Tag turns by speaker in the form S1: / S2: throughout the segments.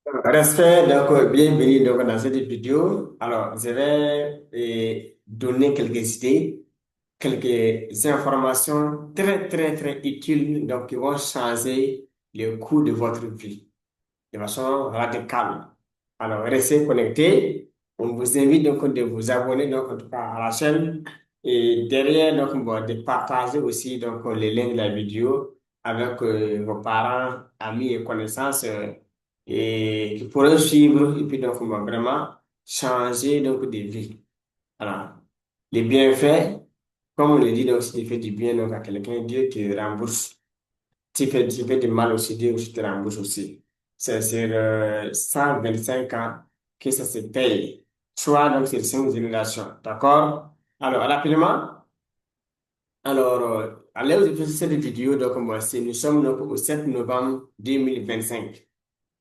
S1: Respect, donc bienvenue donc, dans cette vidéo. Alors, je vais donner quelques idées, quelques informations très, très, très utiles donc, qui vont changer le cours de votre vie de façon radicale. Alors, restez connectés. On vous invite donc de vous abonner donc, en tout cas, à la chaîne et derrière donc, bon, de partager aussi donc, les liens de la vidéo avec vos parents, amis et connaissances et qui pourront suivre et puis donc bon, vraiment changer donc, de vie. Alors, les bienfaits, comme on le dit, donc, si tu fais du bien donc, à quelqu'un, Dieu te rembourse. Tu fais du mal aussi, Dieu aussi te rembourse aussi. C'est sur 125 ans que ça se paye. Soit donc c'est 5 générations. D'accord? Alors, rapidement, alors, à l'heure où je fais cette vidéo, donc, moi, nous sommes donc, au 7 novembre 2025.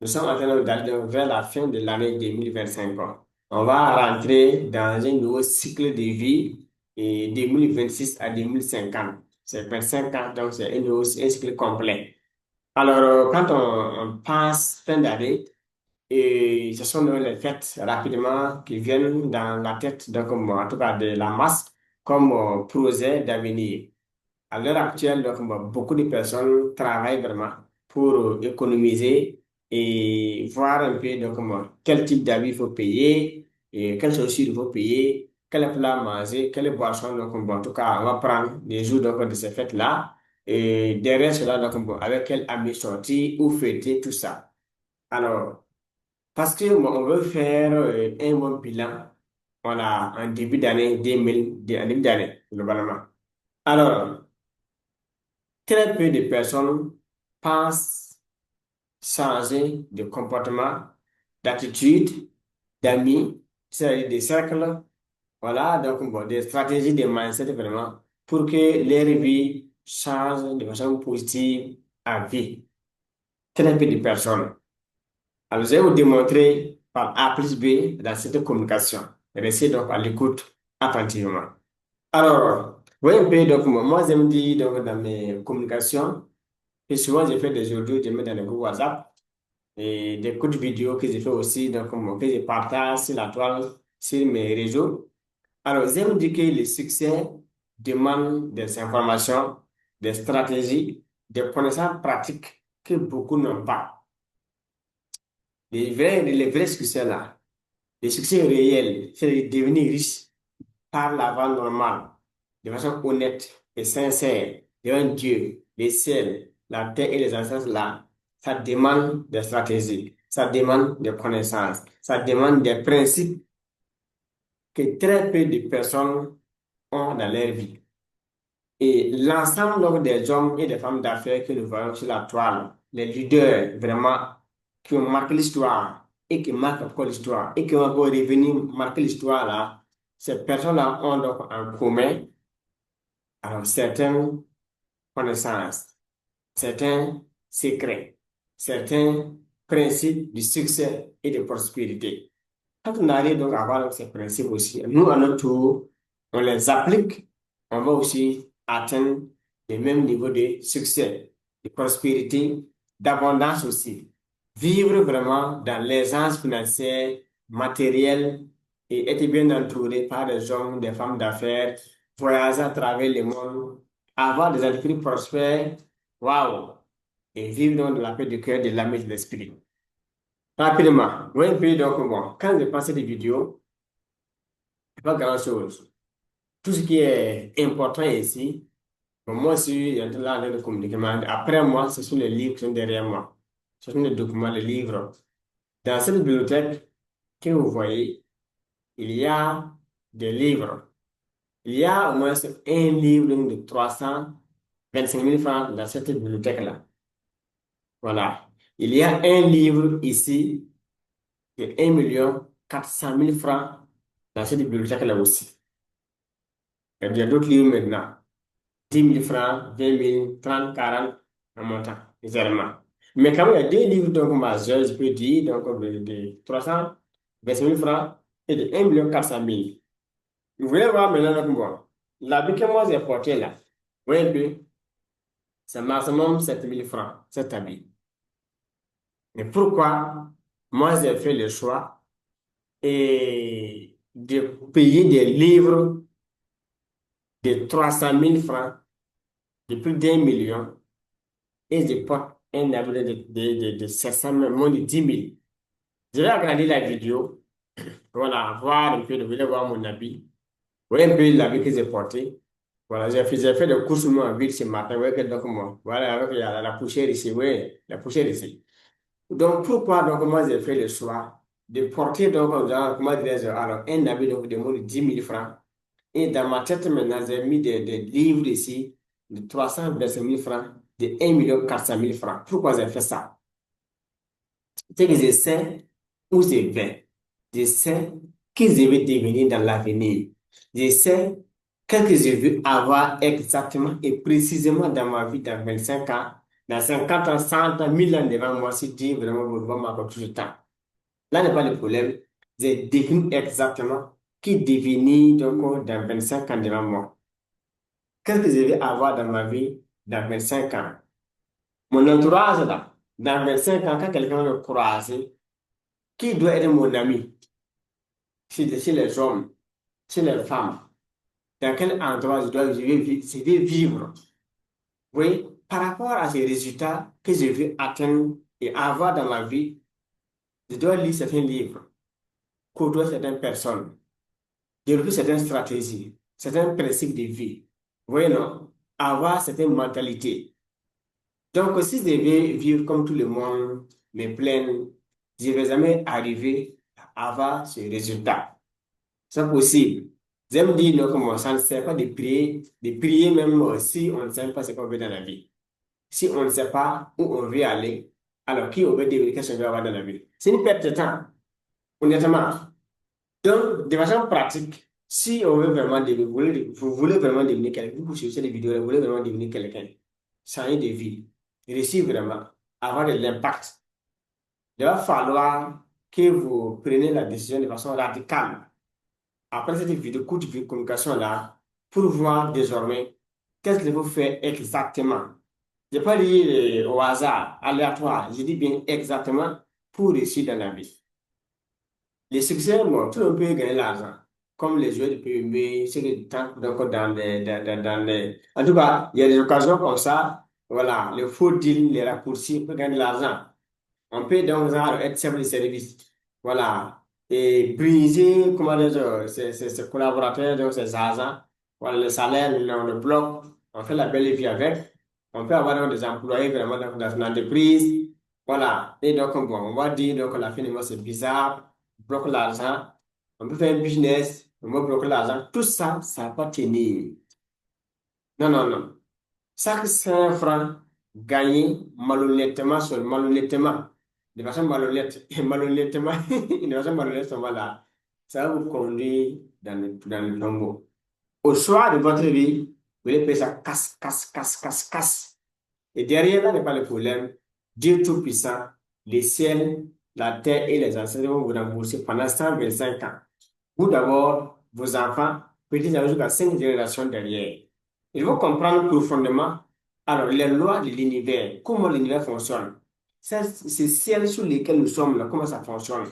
S1: Nous sommes en train d'aller donc vers la fin de l'année 2025, quoi. On va rentrer dans un nouveau cycle de vie et 2026 à 2050. C'est 25 ans, donc c'est un cycle complet. Alors, quand on passe fin d'année, et ce sont les fêtes rapidement qui viennent dans la tête, donc, en tout cas de la masse, comme projet d'avenir. À l'heure actuelle, donc, beaucoup de personnes travaillent vraiment pour économiser et voir un peu donc, quel type d'habits il faut payer, et quelles chaussures il faut payer, quel plat manger, quelle boisson. Donc, en tout cas, on va prendre des jours donc, de ces fêtes-là. Et derrière cela, donc, avec quel habit sortir ou fêter, tout ça. Alors, parce que on veut faire un bon bilan, voilà, en début d'année 2000, en début d'année, globalement. Alors, très peu de personnes pensent changer de comportement, d'attitude, d'amis, c'est-à-dire des cercles. Voilà, donc bon, des stratégies, des mindset vraiment pour que leur vie change de façon positive à vie. Très peu de personnes. Alors, je vais vous démontrer par A plus B dans cette communication. Restez donc à l'écoute attentivement. Alors, voyez un peu, donc moi j'aime dire donc, dans mes communications, et souvent, je fais des audios, je mets dans le groupe WhatsApp et des courtes vidéos que je fais aussi, donc, que je partage sur la toile, sur mes réseaux. Alors, j'aime dire que le succès demande des informations, des stratégies, des connaissances pratiques que beaucoup n'ont pas. Les vrais succès là, les succès réels, c'est de devenir riche par la voie normale, de façon honnête et sincère, devant Dieu, les ciels, la terre et les astres là, ça demande des stratégies, ça demande des connaissances, ça demande des principes que très peu de personnes ont dans leur vie. Et l'ensemble donc, des hommes et des femmes d'affaires que nous voyons sur la toile, les leaders vraiment qui ont marqué l'histoire et qui marquent encore l'histoire et qui vont encore revenir marquer l'histoire là, ces personnes-là ont donc en commun alors, certaines connaissances, certains secrets, certains principes du succès et de prospérité. Quand on arrive donc à avoir ces principes aussi, nous, à notre tour, on les applique, on va aussi atteindre le même niveau de succès, de prospérité, d'abondance aussi. Vivre vraiment dans l'aisance financière, matérielle et être bien entouré par des hommes, des femmes d'affaires, voyager à travers le monde, avoir des entreprises prospères, waouh, et vivre dans de la paix du cœur, de l'âme et de l'esprit. Rapidement, oui, puis donc, bon, quand je passe des vidéos, c'est pas grand-chose. Tout ce qui est important ici, bon, moi aussi, j'ai là en train de communiquer. Mais après moi, ce sont les livres qui sont derrière moi. Ce sont les documents, les livres. Dans cette bibliothèque que vous voyez, il y a des livres. Il y a au moins un livre de 325 000 francs dans cette bibliothèque-là. Voilà. Il y a un livre ici de 1 400 000 francs dans cette bibliothèque-là aussi. Il y a d'autres livres maintenant. 10 000 francs, 20 000, 30, 40 en montant, légèrement. Mais quand même, il y a des livres donc majeurs, je peux dire, donc de 325 000 francs et de 1 400 000. Vous voulez voir maintenant donc moi. L'habit que moi j'ai porté là, oui, un peu, c'est maximum 7 000 francs, cet habit. Mais pourquoi? moi, j'ai fait le choix et de payer des livres de 300 000 francs, de plus d'1 million, et je porte un habit de 700 000, moins de 10 000. Je vais regarder la vidéo, voilà, voir un peu, je voulais voir mon habit. Vous voyez un peu l'habit que j'ai porté. Voilà, j'ai fait des courses moi en ville ce matin. Vous voyez que donc moi, voilà, avec la poussière ici, oui, la poussière ici. Donc, pourquoi donc moi j'ai fait le choix de porter donc, genre, comment dirais-je, alors, un habit donc, de moins de 10 000 francs. Et dans ma tête maintenant, j'ai mis des livres ici de 325 000 francs, de 1 400 000 francs. Pourquoi j'ai fait ça? C'est que je sais où je vais. Je sais qui je vais devenir dans l'avenir. Je sais qu'est-ce que je veux avoir exactement et précisément dans ma vie dans 25 ans, dans 50 ans, 100 ans, 1000 ans devant moi, si Dieu vraiment me va m'accorder tout le temps. Là n'est pas le problème. J'ai défini exactement qui devenir donc, dans 25 ans devant moi. Qu'est-ce que je vais avoir dans ma vie dans 25 ans? Mon entourage là, dans 25 ans, quand quelqu'un me croise, qui doit être mon ami? Chez les hommes, chez les femmes. Dans quel endroit je vais vivre? Oui, par rapport à ces résultats que je veux atteindre et avoir dans ma vie, je dois lire certains livres, côtoyer certaines personnes, développer certaines stratégies, certains principes de vie. Oui, non? Avoir certaines mentalités. Donc, si je vais vivre comme tout le monde, me plaindre, je ne vais jamais arriver à avoir ce résultat. C'est possible. J'aime dire non, comme ça ne sert pas de prier même si on ne sait pas ce qu'on veut dans la vie. Si on ne sait pas où on veut aller, alors qui on veut devenir, qu'est-ce qu'on veut avoir dans la vie? C'est une perte de temps, honnêtement. Donc, de façon pratique, si on veut vraiment devenir, vous voulez vraiment devenir quelqu'un, vous cherchez des vidéos, vous voulez vraiment devenir quelqu'un, changer de vie, réussir vraiment, avoir de l'impact, il va falloir que vous preniez la décision de façon radicale après cette vidéo, courte de communication-là, pour voir désormais qu'est-ce qu'il faut faire exactement. Je n'ai pas dit au hasard, aléatoire, je dis bien exactement pour réussir dans la vie. Les succès, bon, tout le monde peut gagner l'argent, comme les joueurs de PMB, ceux qui tentent donc En tout cas, il y a des occasions comme ça, voilà, les faux deals, les raccourcis pour gagner de l'argent. On peut donc genre, être chef de service. Voilà. Et briser, comment dire, ses collaborateurs, donc ses agents. Voilà, le salaire, on le bloque. On fait la belle vie avec. On peut avoir donc, des employés vraiment dans une entreprise. Voilà. Et donc, bon, on va dire donc, la fin du mois, c'est bizarre. On bloque l'argent. On peut faire un business. On va bloquer l'argent. Tout ça, ça ne va pas tenir. Non, non, non. Chaque 5 francs gagné malhonnêtement, malhonnêtement, de façon malhonnête, et malhonnêtement, de façon malhonnête, voilà, ça va vous conduire dans le tombeau. Au soir de votre vie, vous allez payer ça casse, casse, casse, casse, casse. Et derrière, là n'est pas le problème. Dieu Tout-Puissant, les ciels, la terre et les ancêtres vont vous rembourser pendant 125 ans. Vous d'abord, vos enfants, peut-être jusqu'à 5 générations derrière. Il faut comprendre profondément alors les lois de l'univers, comment l'univers fonctionne. Ces ciels sur lesquels nous sommes là, comment ça fonctionne.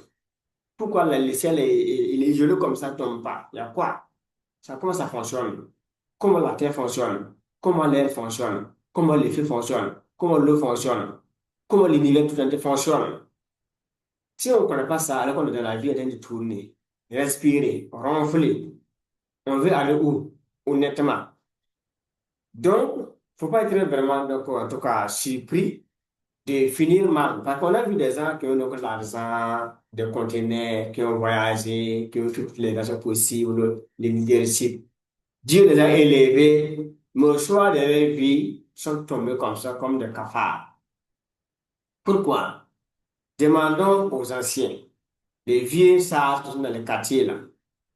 S1: Pourquoi le ciel il est gelé comme ça, tombe pas? Il y a quoi? Comment ça fonctionne? Comment la terre fonctionne? Comment l'air fonctionne? Comment les feux fonctionnent? Comment l'eau fonctionne? Comment l'univers tout entier fonctionne? Si on ne connaît pas ça, alors qu'on est dans la vie en train de tourner, respirer, ronfler, on veut aller où? Honnêtement. Donc, il ne faut pas être vraiment, donc, en tout cas, surpris de finir mal. Parce qu'on a vu des gens qui ont donc l'argent, des conteneurs, qui ont voyagé, qui ont toutes les raisons possibles, les leadership. Dieu les a élevés, mais au choix de leur vie, sont tombés comme ça, comme des cafards. Pourquoi? Demandons aux anciens, les vieux sages qui sont dans les quartiers là,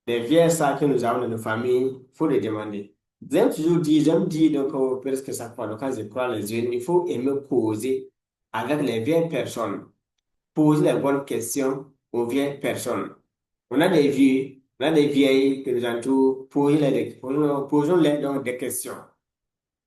S1: les vieux sages que nous avons dans nos familles, il faut les demander. J'aime dire donc presque chaque fois, donc, quand je crois les jeunes, il faut aimer causer avec les vieilles personnes, poser les bonnes questions aux vieilles personnes. On a des vieux, on a des vieilles que nous entourent, posons-les donc des questions.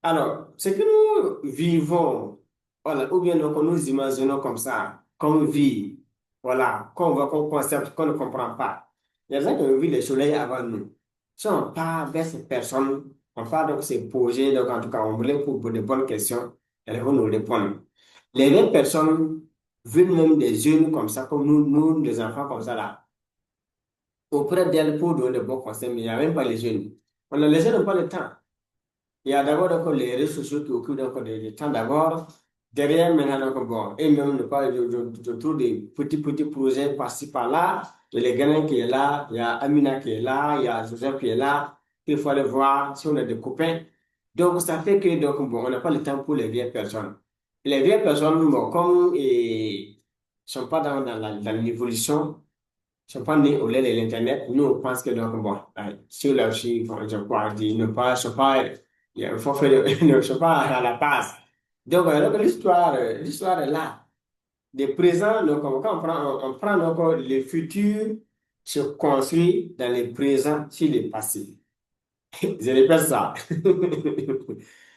S1: Alors, ce que nous vivons, voilà, ou bien donc nous imaginons comme ça, comme vie. voilà, qu'on voit qu'on concepte, qu'on ne comprend pas. Il y a des gens qui ont vu le soleil avant nous. Si on part vers ces personnes, on part donc se poser, donc en tout cas, on voulait pour de bonnes questions, elles vont nous répondre. Les mêmes personnes veulent même des jeunes comme ça, comme nous, les enfants comme ça là, auprès d'elles pour donner de bons conseils, mais il n'y a même pas les jeunes. Les jeunes n'ont pas le temps. Il y a d'abord donc, les réseaux sociaux qui occupent donc, du temps d'abord. Derrière, maintenant, donc, bon, et même ne pas, je trouve des petits projets par-ci, par-là. Il y a les Ghanéens qui est là, il y a Amina qui est là, il y a Joseph qui est là. Il faut aller voir si on a des copains. Donc, ça fait que donc, bon, on n'a pas le temps pour les vieilles personnes. Les vieilles personnes, bon, comme ils ne sont pas dans l'évolution, je prends au lait de l'Internet, nous, on pense que donc, bon, sur leur chiffre, je crois, ils ne pas, sont pas, il faut faire, ne sont pas à la base. Donc, l'histoire est là. Des présents, donc, quand on prend donc, le futur se construit dans le présent sur le passé. Je répète ça.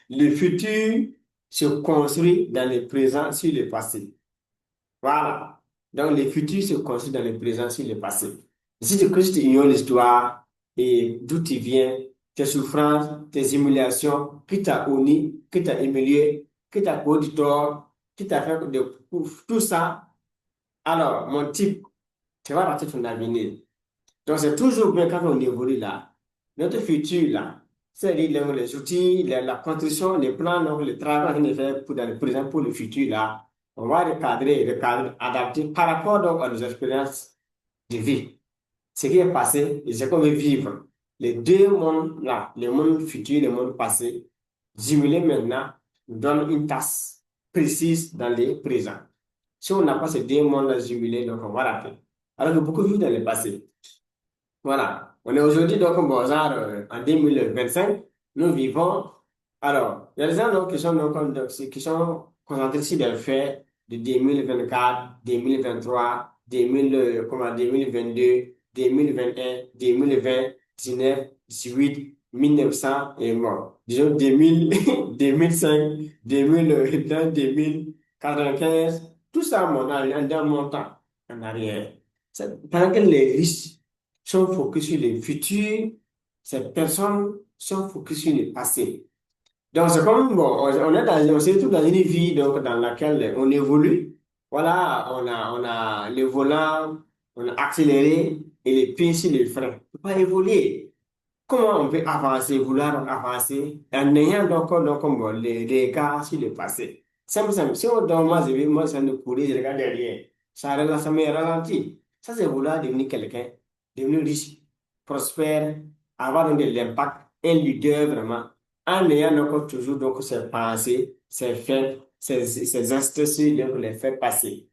S1: Le futur se construit dans le présent sur le passé. Voilà. Donc, le futur se construit dans le présent sur le passé. Si tu ignores l'histoire et d'où tu viens, tes souffrances, tes humiliations, qui t'a honni, qui t'a humilié, qui t'a causé du tort, qui t'a fait tout ça, alors, mon type, tu vas rater ton avenir. Donc, c'est toujours bien quand on évolue là. Notre futur là, c'est-à-dire les outils, la construction, les plans, donc le travail qu'on fait pour dans le présent, pour le futur là, on va recadrer, adapter par rapport donc à nos expériences de vie. Ce qui est passé et ce qu'on veut vivre. Les deux mondes là, le monde futur et le monde passé, jumelés maintenant, nous donnent une tasse précise dans le présent. Si on n'a pas ces deux mondes là jumelés, donc on va rater. Alors que beaucoup vivent dans le passé. Voilà. On est aujourd'hui donc bon, genre, en 2025, nous vivons. Alors, il y a des gens donc, qui sont, qui sont concentrés sur des faits de 2024, 2023, 2000, comment, 2022, 2021, 2020, 19, 18, 1900 et mort. Disons 2000, 2005, 2020, 2095, tout ça dans mon temps en arrière. Pendant que les riches sont focus sur le futur, ces personnes sont focus sur le passé. Donc, c'est comme, bon, on se retrouve dans une vie donc, dans laquelle on évolue. Voilà, on a le volant, on a accéléré et les pieds sur le frein. On peut pas évoluer. Comment on peut avancer, vouloir avancer en ayant donc, bon, les regards sur le passé? Simple, simple. Si on donne, moi, ça ne courir, je regarde derrière. Ça me ralentit. Ça, c'est vouloir devenir quelqu'un, devenir riche, prospère, avoir donc de l'impact, un leader vraiment, en ayant donc toujours donc, ses pensées, ses faits, ses institutions, donc les faits passés.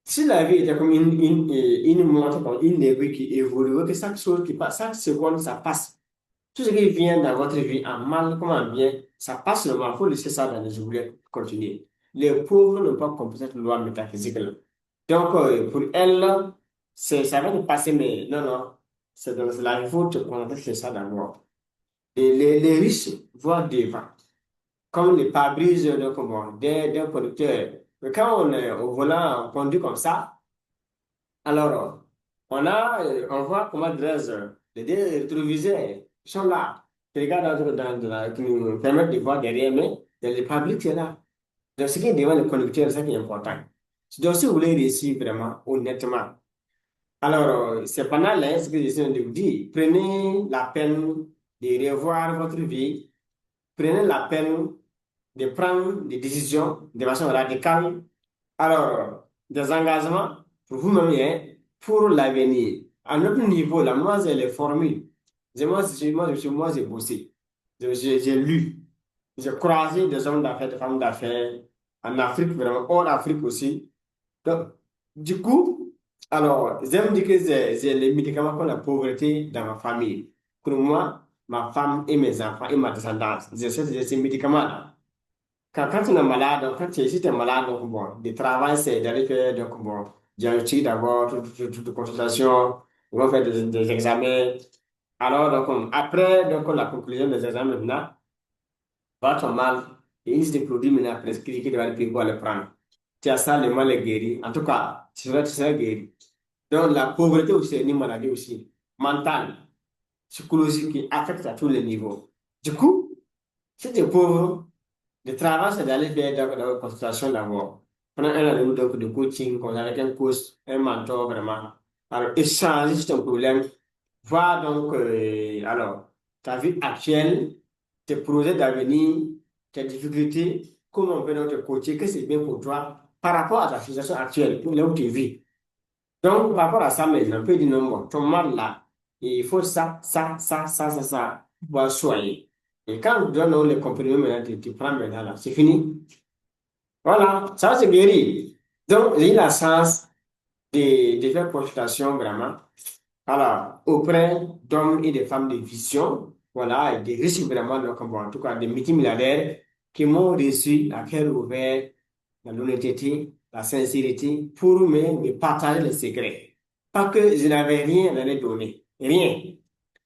S1: Si la vie était comme une montre, comme une aiguille qui évolue, que chaque chose qui passe, chaque seconde, ça passe. Tout ce qui vient dans votre vie en mal comme en bien, ça passe seulement. Il faut laisser ça dans les oubliettes pour continuer. Les pauvres n'ont pas compris cette loi métaphysique là. Donc, pour elles, ça va te passer, mais non, non. C'est la faute qu'on a fait ça d'abord. Et les riches voient devant, comme les pare-brises d'un conducteur. Mais quand on est au volant, on conduit comme ça, alors, on voit comment les deux rétroviseurs ils sont là. Les gars qui nous permettent de voir derrière, mais il y a le public qui est là. Donc, ce qui est devant le conducteur, c'est ça qui est important. Donc, si vous voulez réussir vraiment, honnêtement, alors, c'est pendant là, ce que j'essaie de vous dire, prenez la peine de revoir votre vie, prenez la peine de prendre des décisions de façon radicale. Alors, des engagements pour vous-même et pour l'avenir. À notre niveau, là, moi, j'ai les formules. Moi, j'ai bossé. J'ai lu. J'ai croisé des hommes d'affaires, des femmes d'affaires en Afrique, vraiment, hors Afrique aussi. Donc, du coup, alors, j'aime dire que j'ai les médicaments contre la pauvreté dans ma famille. Pour moi, ma femme et mes enfants et ma descendance, j'ai ces médicaments-là. Quand on est malade, si tu es malade, donc bon, le travail, c'est d'aller faire, donc bon, diagnostic d'abord, toute consultation, on va faire des examens. Alors, donc, après donc, la conclusion des examens, maintenant, va ton mal, et il y a des produits maintenant prescrits qui doivent aller pour le prendre. tu as ça, le mal est guéri. En tout cas, tu seras guéri. Donc, la pauvreté aussi est une maladie aussi mentale, psychologique qui affecte à tous les niveaux. Du coup, si tu es pauvre, le travail, c'est d'aller faire une consultation d'abord. Pendant un an donc, de coaching, qu'on a avec un coach, un mentor vraiment. Alors, échanger sur ton problème. Voir donc, ta vie actuelle, tes projets d'avenir, tes difficultés, comment on peut donc te coacher, qu'est-ce qui est bien pour toi par rapport à ta situation actuelle, là où tu vis. Donc, par rapport à ça, maintenant, on peut dire non, bon, ton mal là, il faut ça, pour pouvoir soigner. Et quand on donne les comprimés maintenant, tu prends maintenant là, c'est fini. Voilà, ça c'est guéri. Donc, j'ai eu la chance de faire consultation vraiment. Alors, auprès d'hommes et de femmes de vision, voilà, et des riches vraiment, donc, bon, en tout cas, des multimilliardaires qui m'ont reçu à cœur ouvert, l'honnêteté, la sincérité, pour me partager les secrets. Pas que je n'avais rien à leur donner, rien.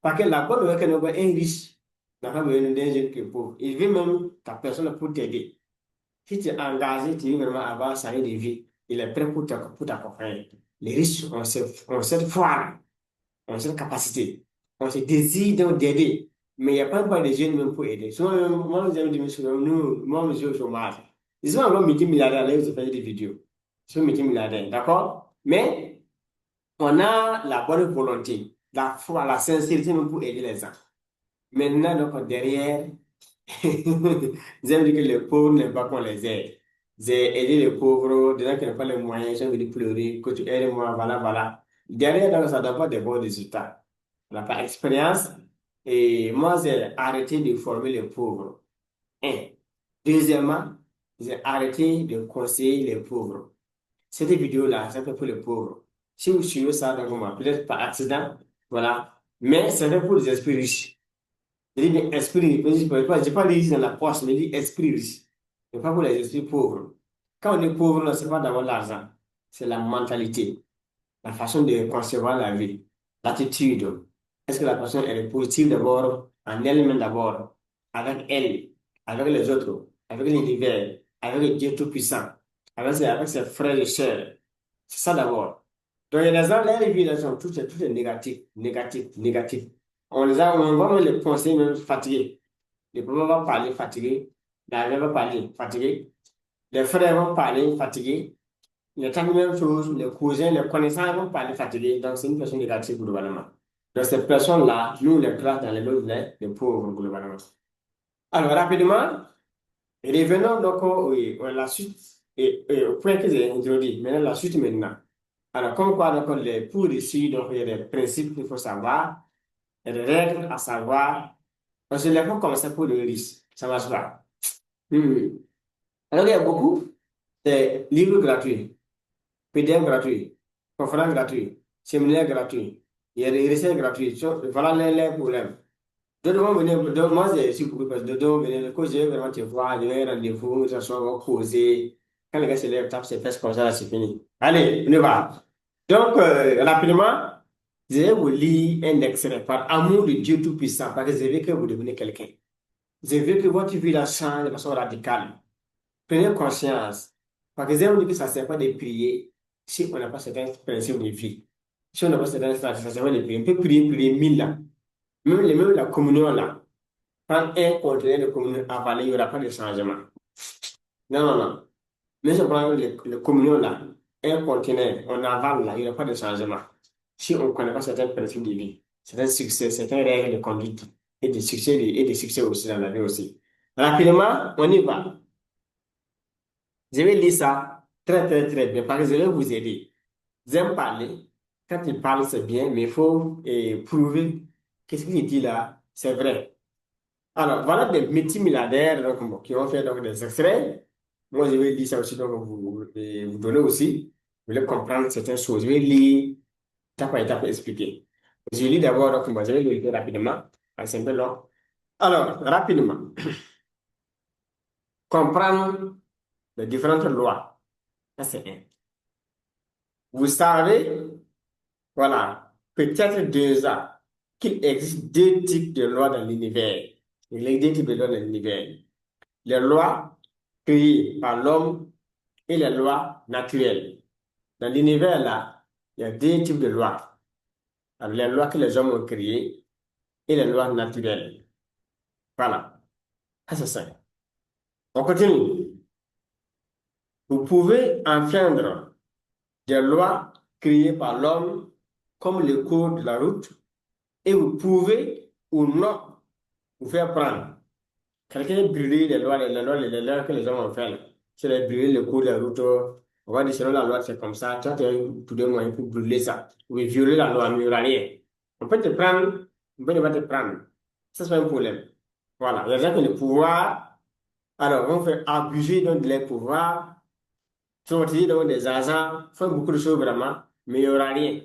S1: Parce que la bonne nouvelle que nous avons est riche, n'a pas besoin d'un jeune que pauvre. Il veut même ta personne pour t'aider. Si tu es engagé, tu veux vraiment avoir sa vie de vie, il est prêt pour t'accompagner. Les riches ont cette foi, ont cette capacité, ont ce désir donc d'aider. Mais il n'y a pas de jeunes même pour aider. Souvent, moi, les amis disent souvent, nous, moi, je suis au chômage. Ils sont encore multimilliardaires, là, ils font des vidéos. Ils sont multimilliardaires, d'accord? Mais on a la bonne volonté, la foi, la sincérité même pour aider les gens. Maintenant, donc, derrière, j'aime dire que les pauvres n'aiment pas qu'on les aide. J'ai aidé les pauvres, des gens qui n'ont pas les moyens, ils sont venus pleurer, que tu aides moi, voilà, voilà. Derrière, donc, ça ne donne pas de bons résultats. On n'a pas d'expérience. Et moi, j'ai arrêté de former les pauvres. Un. Deuxièmement, j'ai arrêté de conseiller les pauvres. Cette vidéo-là, c'est fait pour les pauvres. Si vous suivez ça, donc, moi, peut-être par accident, voilà. Mais c'est fait pour les esprits riches. Je dis bien esprit, je ne pas riche dans la poche, mais je dis esprit riche. Ce n'est pas pour les esprits pauvres. Quand on est pauvre, ce n'est pas d'avoir l'argent. C'est la mentalité, la façon de concevoir la vie, l'attitude. Est-ce que la personne elle est positive d'abord, en elle-même d'abord, avec elle, avec les autres, avec l'univers, avec le Dieu Tout-Puissant, avec ses frères et sœurs. C'est ça d'abord. Donc, il y a des gens, les vies, elles sont tout est négatif, négatif, négatif. On va même les conseiller même fatigués. Les parents vont parler fatigués, la mère va parler fatigué, les frères vont parler fatigués, les tantes même chose, les cousins, les connaissances vont parler fatigués. Donc, c'est une personne négative globalement. Donc, ces personnes-là, nous les classons dans les lots des pauvres globalement. Alors, rapidement, revenons donc oui, à la suite et au point que j'ai introduit. Maintenant, la suite maintenant. Alors, comme quoi, donc, pour réussir, donc, il y a des principes qu'il faut savoir, il y a des règles à savoir. Parce que les fonds comme ça pour le risque, ça marche pas. Hmm. Alors, il y a beaucoup de livres gratuits, PDF gratuits, conférences gratuites, séminaires gratuits, il y a des recettes gratuites. Voilà les problèmes. D'autres vont venir, moi, j'ai suis beaucoup parce que d'autres vont venir, le coach, je vais vraiment te voir, je vais rendez-vous, ça soit, on va causer. Quand les gars se lèvent, tapent ses fesses comme ça, là, c'est fini. Allez, on y va. Donc, rapidement, je vais vous lire un extrait par amour de Dieu Tout-Puissant, parce que je veux que vous devenez quelqu'un. Je veux que votre vie la change de façon radicale. Prenez conscience. Parce que j'ai dit que ça ne sert pas de prier si on n'a pas certains principes de vie. Si on n'a pas certains stratégies, ça ne sert pas de prier. On peut prier 1000 là. Même la communion là. Prendre un conteneur de communion avalé, il n'y aura pas de changement. Non, non, non. Mais si on prend le communion là, un conteneur, on avale là, il n'y aura pas de changement. Si on ne connaît pas certains principes de vie, certains succès, certaines règles de conduite et des succès aussi dans la vie aussi. Rapidement, on y va. Je vais lire ça très bien parce que je vais vous aider. J'aime parler. Quand il parle, c'est bien, mais il faut prouver que ce qu'il dit là, c'est vrai. Alors, voilà des multimilliardaires donc, bon, qui ont fait donc, des extraits. Moi, je vais lire ça aussi, donc vous donner aussi. Vous voulez comprendre certaines choses. Je vais lire étape par étape expliquer. Je lis d'abord, donc, moi, je vais le lire rapidement. C'est un peu long. Alors, rapidement, comprendre les différentes lois. Ça, c'est un. Vous savez, voilà, peut-être déjà qu'il existe deux types de lois dans l'univers. Il existe deux types de lois dans l'univers. Les lois créées par l'homme et les lois naturelles. Dans l'univers, là, il y a deux types de lois. Alors, les lois que les hommes ont créées et les lois naturelles. Voilà. Ça, c'est ça. On continue. Vous pouvez enfreindre des lois créées par l'homme, comme le code de la route, et vous pouvez ou non vous faire prendre. Quelqu'un brûler les lois que les hommes ont fait, là. C'est de brûler le code de la route. On va dire selon la loi, c'est comme ça. Toi, tu as tous les moyens pour brûler ça. Ou violer la loi, mais il n'y aura rien. On peut te prendre, on peut ne pas te prendre. Ça, c'est pas un problème. Voilà. Il y a des gens qui ont le pouvoir. Alors, on fait abuser donc de leur pouvoir. Sortir donc des agents, faire beaucoup de choses vraiment, mais il n'y aura rien.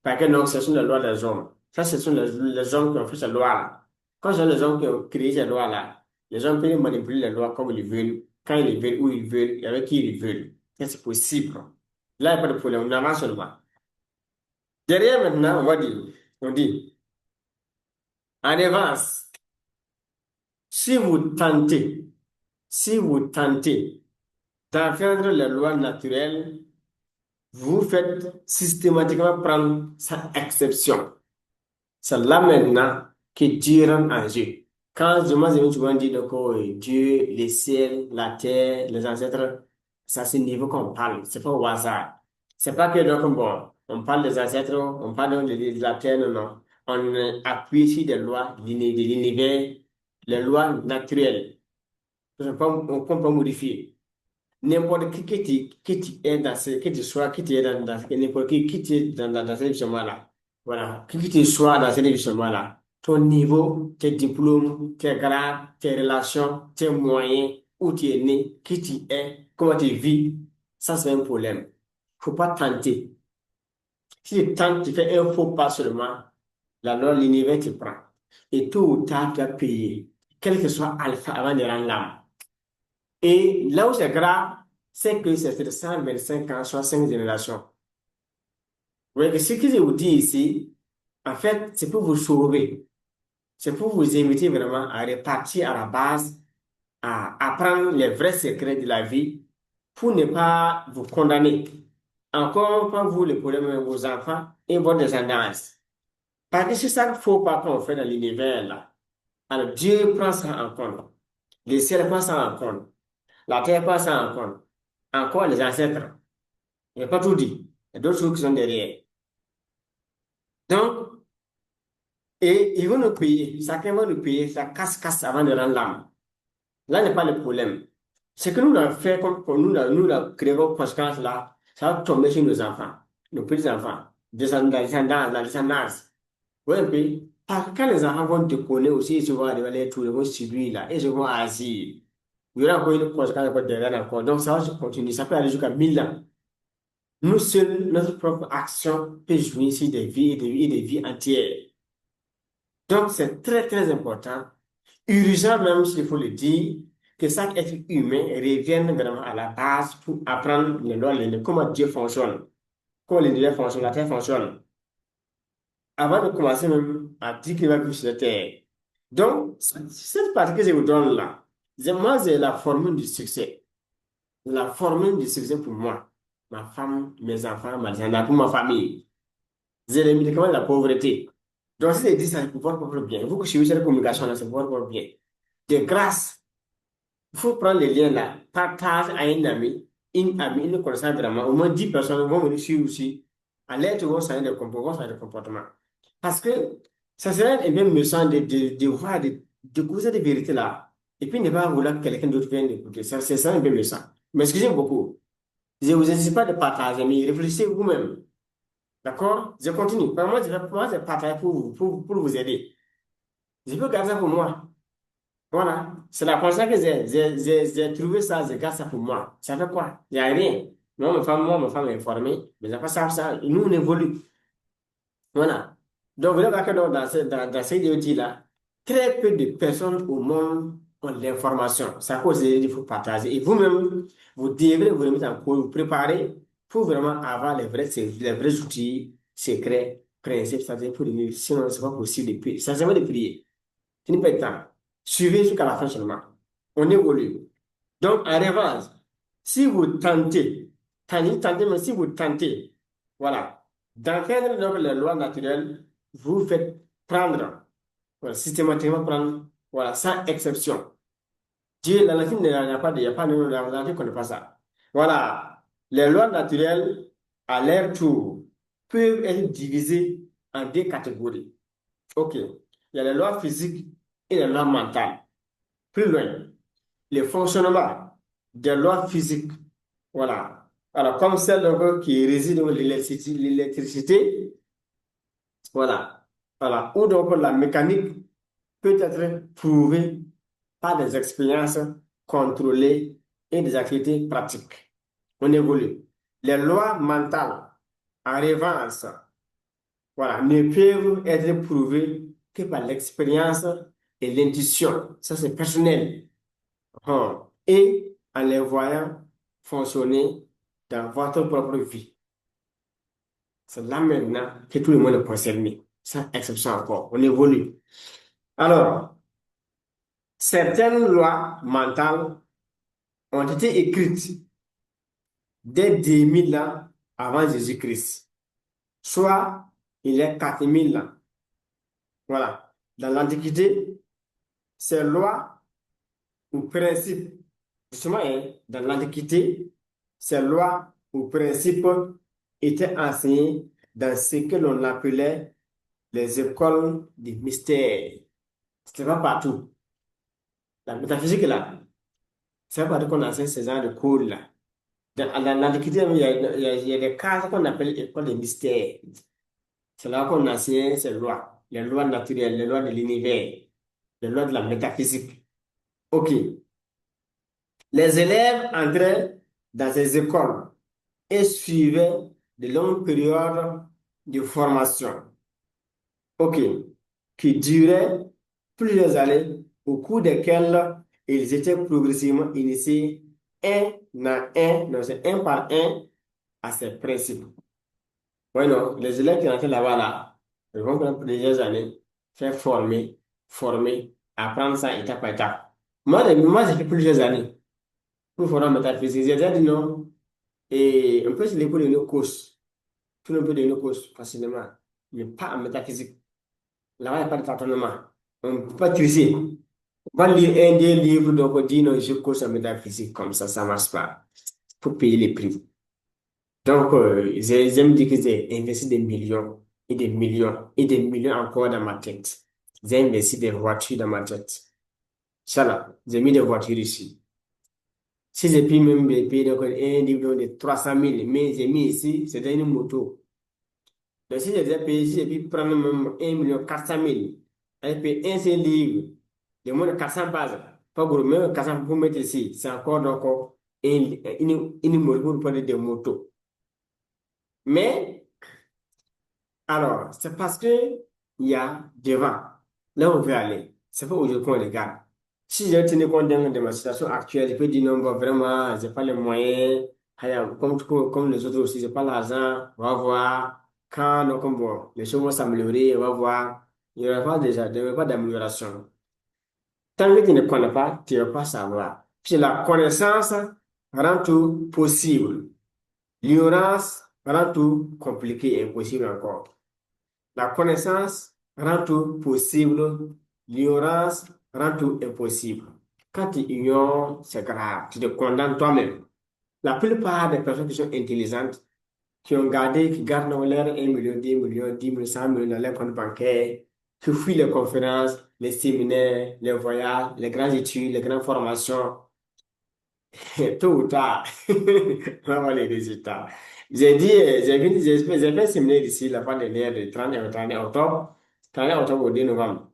S1: Parce que donc, ce sont les lois des hommes. Ça, ce sont les hommes qui ont fait ces lois-là. Quand c'est les hommes qui ont créé ces lois-là, les hommes peuvent manipuler les lois comme ils veulent, quand ils veulent, où ils veulent, et avec qui ils veulent. Ça, c'est possible. Là, il n'y a pas de problème, on avance seulement. Derrière maintenant, on dit, en avance, si vous tentez, si vous tentez d'enfreindre les lois naturelles, vous faites systématiquement prendre sa exception. C'est là maintenant que Dieu rentre en jeu. Quand j'aime souvent dire donc, oh, Dieu, les ciels, la terre, les ancêtres, ça c'est niveau qu'on parle, c'est pas au hasard. C'est pas que donc, bon, on parle des ancêtres, on parle donc de la terre, non, non. On appuie sur des lois de l'univers, les lois naturelles. On ne peut pas modifier. N'importe qui est dans ce, que tu sois, qui tu es n'importe qui tu es dans cet émission-là. Voilà. Qui tu sois dans cet émission-là. Ton niveau, tes diplômes, tes grades, tes relations, tes moyens, où tu es né, qui tu es, comment tu vis, ça c'est un problème. Faut pas tenter. Si tu tentes, tu fais un faux pas seulement, alors l'univers te prend. Et tôt ou tard, tu as payé. Quel que soit alpha avant de rendre l'âme. Et là où c'est grave, c'est que c'est de 125 ans, soit 5 générations. Vous voyez que ce que je vous dis ici, en fait, c'est pour vous sauver. C'est pour vous inviter vraiment à repartir à la base, à apprendre les vrais secrets de la vie pour ne pas vous condamner. Encore pas vous, le problème avec vos enfants et votre descendance. Parce que c'est ça qu'il ne faut pas qu'on fait dans l'univers là. Alors Dieu prend ça en compte. Le ciel prend ça en compte. La terre prend ça en compte. Encore les ancêtres. Il n'y a pas tout dit. Il y a d'autres choses qui sont derrière. Donc, et ils vont nous payer. Chacun va nous payer sa casse-casse avant de rendre l'âme. Là n'est pas le problème. Ce que nous avons fait, comme nous la créons conséquence là, ça va tomber sur nos enfants, nos petits-enfants, la descendance. Oui, un peu. Quand les enfants vont te connaître aussi, ils vont aller tout, ils vont subir là, et ils vont agir. Il y aura encore une conséquence encore derrière encore. Donc ça va se continuer. Ça peut aller jusqu'à 1000 ans. Nous seuls, notre propre action peut jouer sur des vies et des vies entières. Donc, c'est très, très important, urgent même, s'il faut le dire, que chaque être humain revienne vraiment à la base pour apprendre les lois, comment Dieu fonctionne, comment l'univers fonctionne, la Terre fonctionne, avant de commencer même à dire qu'il va vivre sur la Terre. Donc, cette partie que je vous donne là, moi, c'est la formule du succès. La formule du succès pour moi, ma femme, mes enfants, ma descendance, pour ma famille. C'est les médicaments de la pauvreté. Donc, si je dis ça, c'est pour votre propre bien. Vous que suivez cette communication là, c'est pour votre propre bien. De grâce, il faut prendre les liens là, partage à un ami, une amie, une connaissance vraiment. Au moins 10 personnes vont venir suivre aussi. À l'aide de vos comportements. Parce que ça serait bien méchant de voir, de découvrir cette vérité là. Et puis ne pas vouloir que quelqu'un d'autre vienne écouter. Ça, c'est un peu méchant. Mais excusez beaucoup. Je ne vous insiste pas de partager, mais réfléchissez vous-même. D'accord? Je continue. Moi, je partage pour vous aider. Je peux garder ça pour moi. Voilà. C'est la conscience que j'ai trouvé ça, je garde ça pour moi. Ça fait quoi? Il n'y a rien. Moi, ma femme est informée. Mais pas ça, ça. Nous, on évolue. Voilà. Donc, vous voyez que dans ces idées-là, très peu de personnes au monde ont l'information. C'est à cause de il faut partager. Et vous-même, vous devrez vous remettre en cause, vous préparer pour vraiment avoir les vrais outils secrets, principes, c'est-à-dire pour les sinon, ce n'est pas possible de prier. Ça, c'est de prier. Ce n'est pas le temps. Suivez jusqu'à la fin seulement. On évolue. Donc, en revanche, Si vous tentez, mais si vous tentez, voilà, d'enfreindre donc les lois naturelles, vous faites prendre, voilà, systématiquement prendre, voilà, sans exception. Dieu, dans la Bible, il n'y a pas de, il y a pas de, dans la Bible, on ne connaît pas ça. Voilà, les lois naturelles, à leur tour, peuvent être divisées en deux catégories. OK. Il y a les lois physiques et les lois mentales. Plus loin, le fonctionnement des lois physiques. Voilà. Alors, comme celle donc, qui réside dans l'électricité, voilà. Voilà. Ou donc la mécanique peut être prouvée par des expériences contrôlées et des activités pratiques. On évolue. Les lois mentales, en revanche, voilà, ne peuvent être prouvées que par l'expérience et l'intuition. Ça, c'est personnel. Et en les voyant fonctionner dans votre propre vie. C'est là maintenant que tout le monde est concerné. Sans exception encore. On évolue. Alors, certaines lois mentales ont été écrites dès 2000 ans avant Jésus-Christ, soit il y a 4000 ans. Voilà. Dans l'Antiquité, ces lois ou principes, justement, hein, dans l'Antiquité, ces lois ou principes étaient enseignés dans ce que l'on appelait les écoles des mystères. Ce n'est pas partout. La métaphysique, là, c'est pas partout qu'on enseigne ce genre de cours-là. Dans l'Antiquité, il y a des cases qu'on appelle écoles des mystères. C'est là qu'on enseigne ces lois, les lois naturelles, les lois de l'univers, les lois de la métaphysique. OK. Les élèves entraient dans ces écoles et suivaient de longues périodes de formation, OK, qui duraient plusieurs années, au cours desquelles ils étaient progressivement initiés non, c'est un par un à ces principes. Oui, non, les élèves qui rentrent là-bas, là, ils vont prendre plusieurs années, faire former, apprendre ça étape par étape. Moi j'ai fait plusieurs années pour former en métaphysique. J'ai déjà dit non, et un peu sur l'école de nos courses. Tout le monde peut devenir coach facilement. Mais pas en métaphysique. Là-bas, il n'y a pas de tâtonnement. On ne peut pas tricher. On va lire un des livres, donc on dit non, je coach en métaphysique. Comme ça ne marche pas. Il faut payer les prix. Donc, j'aime dire que j'ai investi des millions et des millions et des millions encore dans ma tête. J'ai investi des voitures dans ma tête. Ça là, j'ai mis des voitures ici. Si j'ai pu même payer donc, un livre de 300 000, mais j'ai mis ici, c'était une moto. Donc, si j'ai déjà payé, si j'ai pu prendre même 1 400 000, elle paye un seul livre de moins de 400 pages. Pas gros, même 400 pour mettre ici, c'est encore donc une moto pour prendre des motos. Mais, alors, c'est parce que il y a devant, là où on veut aller. C'est pas aujourd'hui qu'on regarde. Si je tenais compte de ma situation actuelle, je peux dire non, bon, vraiment, j'ai pas les moyens. Comme les autres aussi, j'ai pas l'argent. On va voir. Quand donc, bon, les choses vont s'améliorer, on va voir. Il n'y aura pas déjà, il n'y aura pas d'amélioration. Tant que tu ne connais pas, tu ne vas pas savoir. Puis la connaissance rend tout possible. L'ignorance rend tout compliqué et impossible encore. La connaissance rend tout possible. L'ignorance rend tout impossible. Quand tu ignores, c'est grave. Tu te condamnes toi-même. La plupart des personnes qui sont intelligentes, qui gardent dans leur 1 million, 10 millions, 10 millions, 100 millions dans leur compte bancaire, qui fuient les conférences, les séminaires, les voyages, les grandes études, les grandes formations, tôt ou tard, on va voir les résultats. J'ai dit, j'ai fait un séminaire ici, la fin dernière, de 31 octobre, 31 octobre au 2 novembre.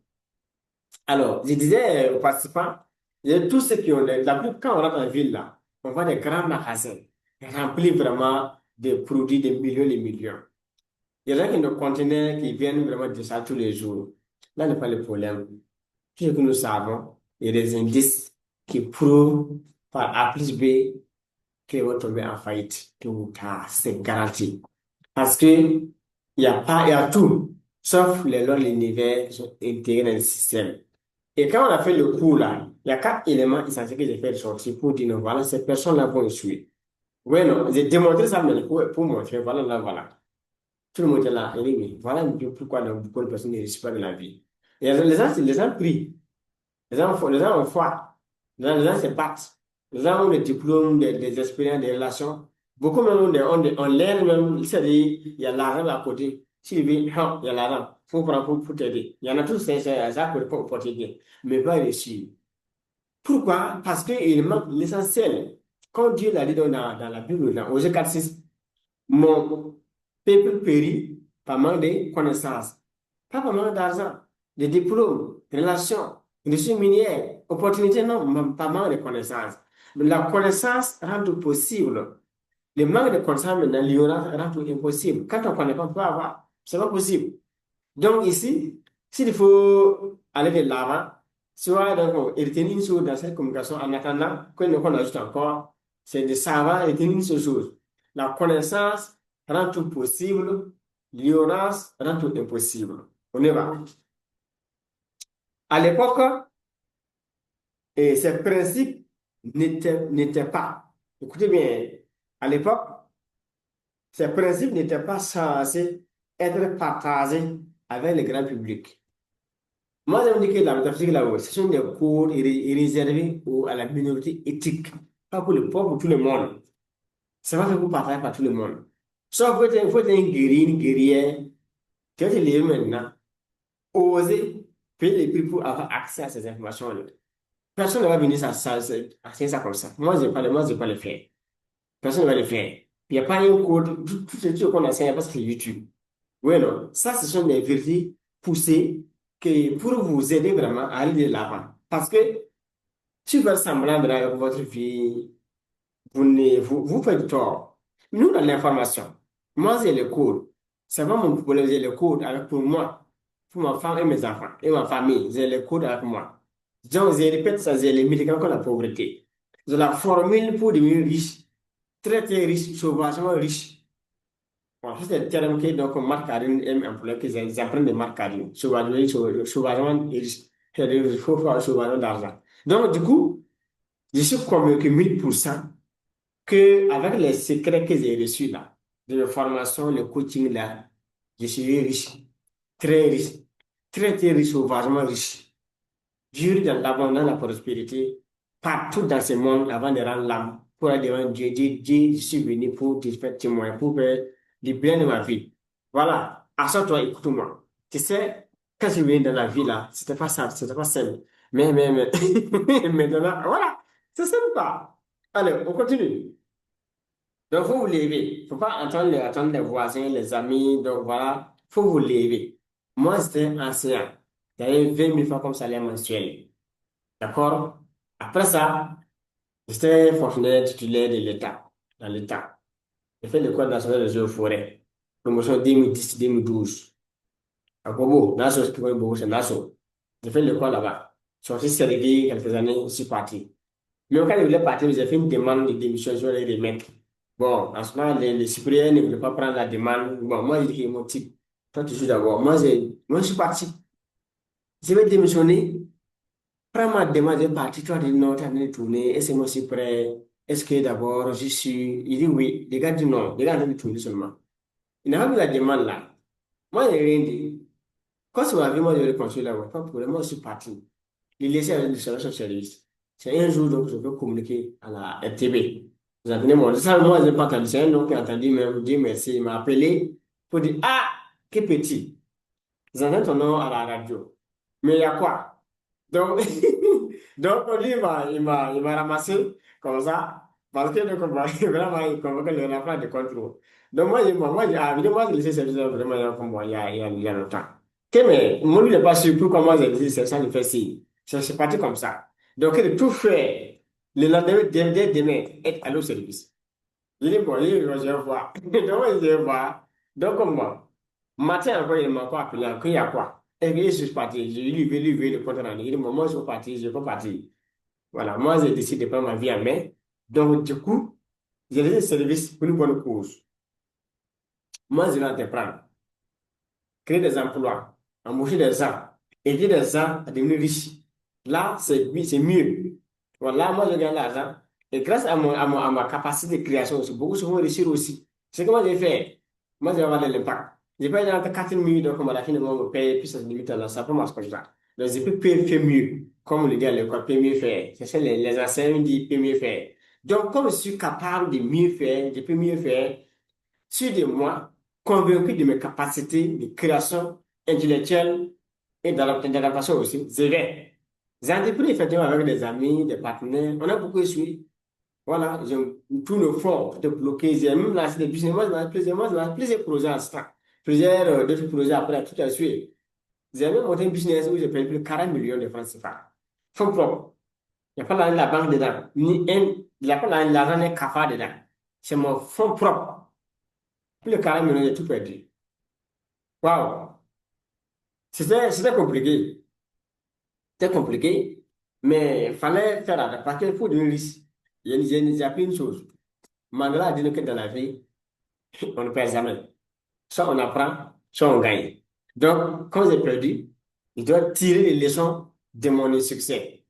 S1: Alors, je disais aux participants, tous ceux qui ont, quand on rentre en ville, là, on voit des grands magasins remplis vraiment de produits de millions et millions. Il y en a qui ont des conteneurs qui viennent vraiment de ça tous les jours. Là n'est pas le problème. Tout ce que nous savons, il y a des indices qui prouvent par A plus B qu'ils vont tomber en faillite tôt ou tard. C'est garanti. Parce que il y a tout, sauf les lois de l'univers qui sont intégrées dans le système. Et quand on a fait le cours là, il y a 4 éléments essentiels que j'ai fait sortir pour dire, non, voilà, ces personnes-là vont échouer. Oui, non, j'ai démontré ça mais pour montrer, voilà, là, voilà. Tout le monde est là, et dit, mais voilà un peu pourquoi donc, beaucoup de personnes ne réussissent pas dans la vie. Et les gens prient, les gens ont foi, les gens se battent, les gens ont des diplômes, des expériences, des relations. Beaucoup même ont l'air même, c'est-à-dire, il y a l'argent à côté. S'il vit, il y a l'argent, il faut prendre pour t'aider. Il y en a tous, c'est ça pour t'aider, mais pas réussir. Pourquoi? Parce qu'il manque l'essentiel. Quand Dieu l'a dit dans la Bible, dans Osée 4:6, mon peuple périt par manque de connaissances, pas par manque d'argent, de diplômes, de relations, de ressources minières, opportunités, non, mais par manque de connaissances. Mais la connaissance rend tout possible. Le manque de connaissances, maintenant, l'ignorance rend tout impossible. Quand on ne connaît pas, on peut avoir. C'est pas possible. Donc ici, s'il faut aller de l'avant, soit donc retenir une chose dans cette communication en attendant qu'on ajoute encore, c'est de savoir retenir une seule chose. La connaissance rend tout possible, l'ignorance rend tout impossible. On y va. À l'époque, ces principes n'étaient pas, écoutez bien, à l'époque, ces principes n'étaient pas censés être partagés avec le grand public. Moi, j'aime dire que la métaphysique, là, ce sont des cours réservés à la minorité éthique, pas pour le peuple, pour tout le monde. C'est pas fait pour partager par tout le monde. Sauf que faut être un guerrier, une guerrière, tu vas te lever maintenant, oser payer les prix pour avoir accès à ces informations-là. Personne ne va venir ça comme ça. Moi, je vais pas le faire. Personne ne va le faire. Il n'y a pas un cours, tout ce qu'on enseigne, parce que c'est YouTube. Oui, non. Ça, ce sont des vérités poussées pour vous aider vraiment à aller de l'avant. Parce que si vous faites semblant de avec votre vie, vous faites tort. Nous, dans l'information, moi, j'ai le code. C'est pas mon problème, j'ai le code avec pour moi, pour ma femme et mes enfants, et ma famille. J'ai le code avec moi. Donc, je répète ça, j'ai les médicaments contre la pauvreté. J'ai la formule pour devenir riche, très, très riche, sauvagement riche. Bon, ça, c'est le terme que donc, Marc Carine aime employer, que j'apprends de Marc Carine. Sauvagement riche. C'est-à-dire, il faut faire sauvagement d'argent. Donc, du coup, je suis convaincu 1000% que avec les secrets que j'ai reçus là, de la formation, le coaching là, je suis riche, très très riche, sauvagement riche. Vivre dans l'abondance, la prospérité, partout dans ce monde avant de rendre l'âme, pour aller devant Dieu, Dieu, je suis venu pour te faire témoin, pour faire du bien de ma vie. Voilà, assure-toi, écoute-moi. Tu sais, quand je venais dans la vie là, c'était pas ça, c'était pas simple. Mais, maintenant, voilà, c'est sympa. Allez, on continue. Donc, faut vous lever. Faut pas attendre les voisins, les amis. Donc, voilà, faut vous lever. Moi, j'étais enseignant. J'avais 20 000 francs comme salaire mensuel. D'accord? Après ça, j'étais fonctionnaire titulaire de l'État, dans l'État. J'ai fait l'école nationale des eaux et forêts. Promotion 2010-2012. À Kobo, Nassau, c'est Nassau. J'ai fait l'école là-bas. Je suis sorti servir quelques années, je suis parti. Mais quand il voulait partir, j'ai fait une demande de démission, je vais les remettre. Bon, en ce moment, les supérieurs ne voulaient pas prendre la demande. Bon, moi, j'ai dit, mon type, toi, tu joues d'abord. Moi, je suis parti. Je vais démissionner. Prends ma demande, j'ai parti. Toi, tu dis non, tu as de tourner. Est-ce que moi, je suis prêt? Est-ce que d'abord, je suis. Il dit oui. Les gars disent non. Les gars ont de tourner seulement. Il n'a pas vu la demande là. Moi, je n'ai rien dit. Quand c'est ma vie, moi, je vais continuer là. Ouais, pas de problème. Moi, je suis parti. Il laissait avec du service. C'est un jour, donc, je peux communiquer à la RTB. Vous appelez mon ça, moi, je n'ai pas entendu. C'est un homme qui a entendu me dire merci. Il m'a appelé pour dire, ah, quel petit. Vous entendez ton nom à la radio. Mais il y a quoi? Donc, donc lui, il m'a ramassé comme ça. Parce que donc, vraiment, il convoquait le rapport de contrôle. Donc, moi, j'ai laissé service vraiment comme moi, il y a longtemps. Mais moi, lui, il n'est pas sûr pourquoi moi, j'ai laissé service sans lui faire signe. C'est parti comme ça. Donc, il a tout fait. Le lendemain, dès demain, être allé au service. Il est bon, je vais voir. Donc, je vais voir. Donc, comme moi, matin encore, il m'a encore appelé, qu'il y a quoi? Et puis, je suis parti. Je lui ai le compte rendu. Il dit, moi, je suis parti, je ne peux pas partir. Voilà, moi, j'ai décidé de prendre ma vie en main. Donc, du coup, j'ai laissé le service pour une bonne cause. Moi, je vais entreprendre, créer des emplois, embaucher des gens, aider des gens à devenir riches. Là, c'est mieux. Voilà, moi, je gagne l'argent. Et grâce à ma capacité de création aussi, beaucoup se vont réussir aussi. C'est comment j'ai fait. Moi, j'ai avoir de l'impact. J'ai pas dans 4 minutes, donc on a finalement me paye, puis ça se limite à là. Ça peut marcher comme ça. Donc, je peux faire mieux. Comme le gars à l'école, peut mieux faire. C'est ça, les enseignants disent, peut mieux faire. Donc, comme je suis capable de mieux faire, je peux mieux faire, sûr de moi, convaincu de mes capacités de création intellectuelle et d'adaptation aussi, je vais. J'ai entrepris effectivement avec des amis, des partenaires, on a beaucoup essuyé. Voilà, tous nos fonds étaient bloqués. J'ai même lancé des business. Moi, j'ai lancé plusieurs projets en ce temps. Plusieurs d'autres projets après, tout a suivi. J'ai même monté un business où j'ai payé plus de 40 millions de francs CFA. Fonds propres. Il n'y a pas la banque dedans. Il n'y a pas l'argent d'un cafard dedans. C'est mon fonds propre. Plus de 40 millions, j'ai tout perdu. Waouh! C'était compliqué. C'était compliqué, mais il fallait faire avec. Parce qu'il faut donner risque. J'ai appris une chose. Mandela a dit que dans la vie, on ne perd jamais. Soit on apprend, soit on gagne. Donc, quand j'ai perdu, je dois tirer les leçons de mon insuccès.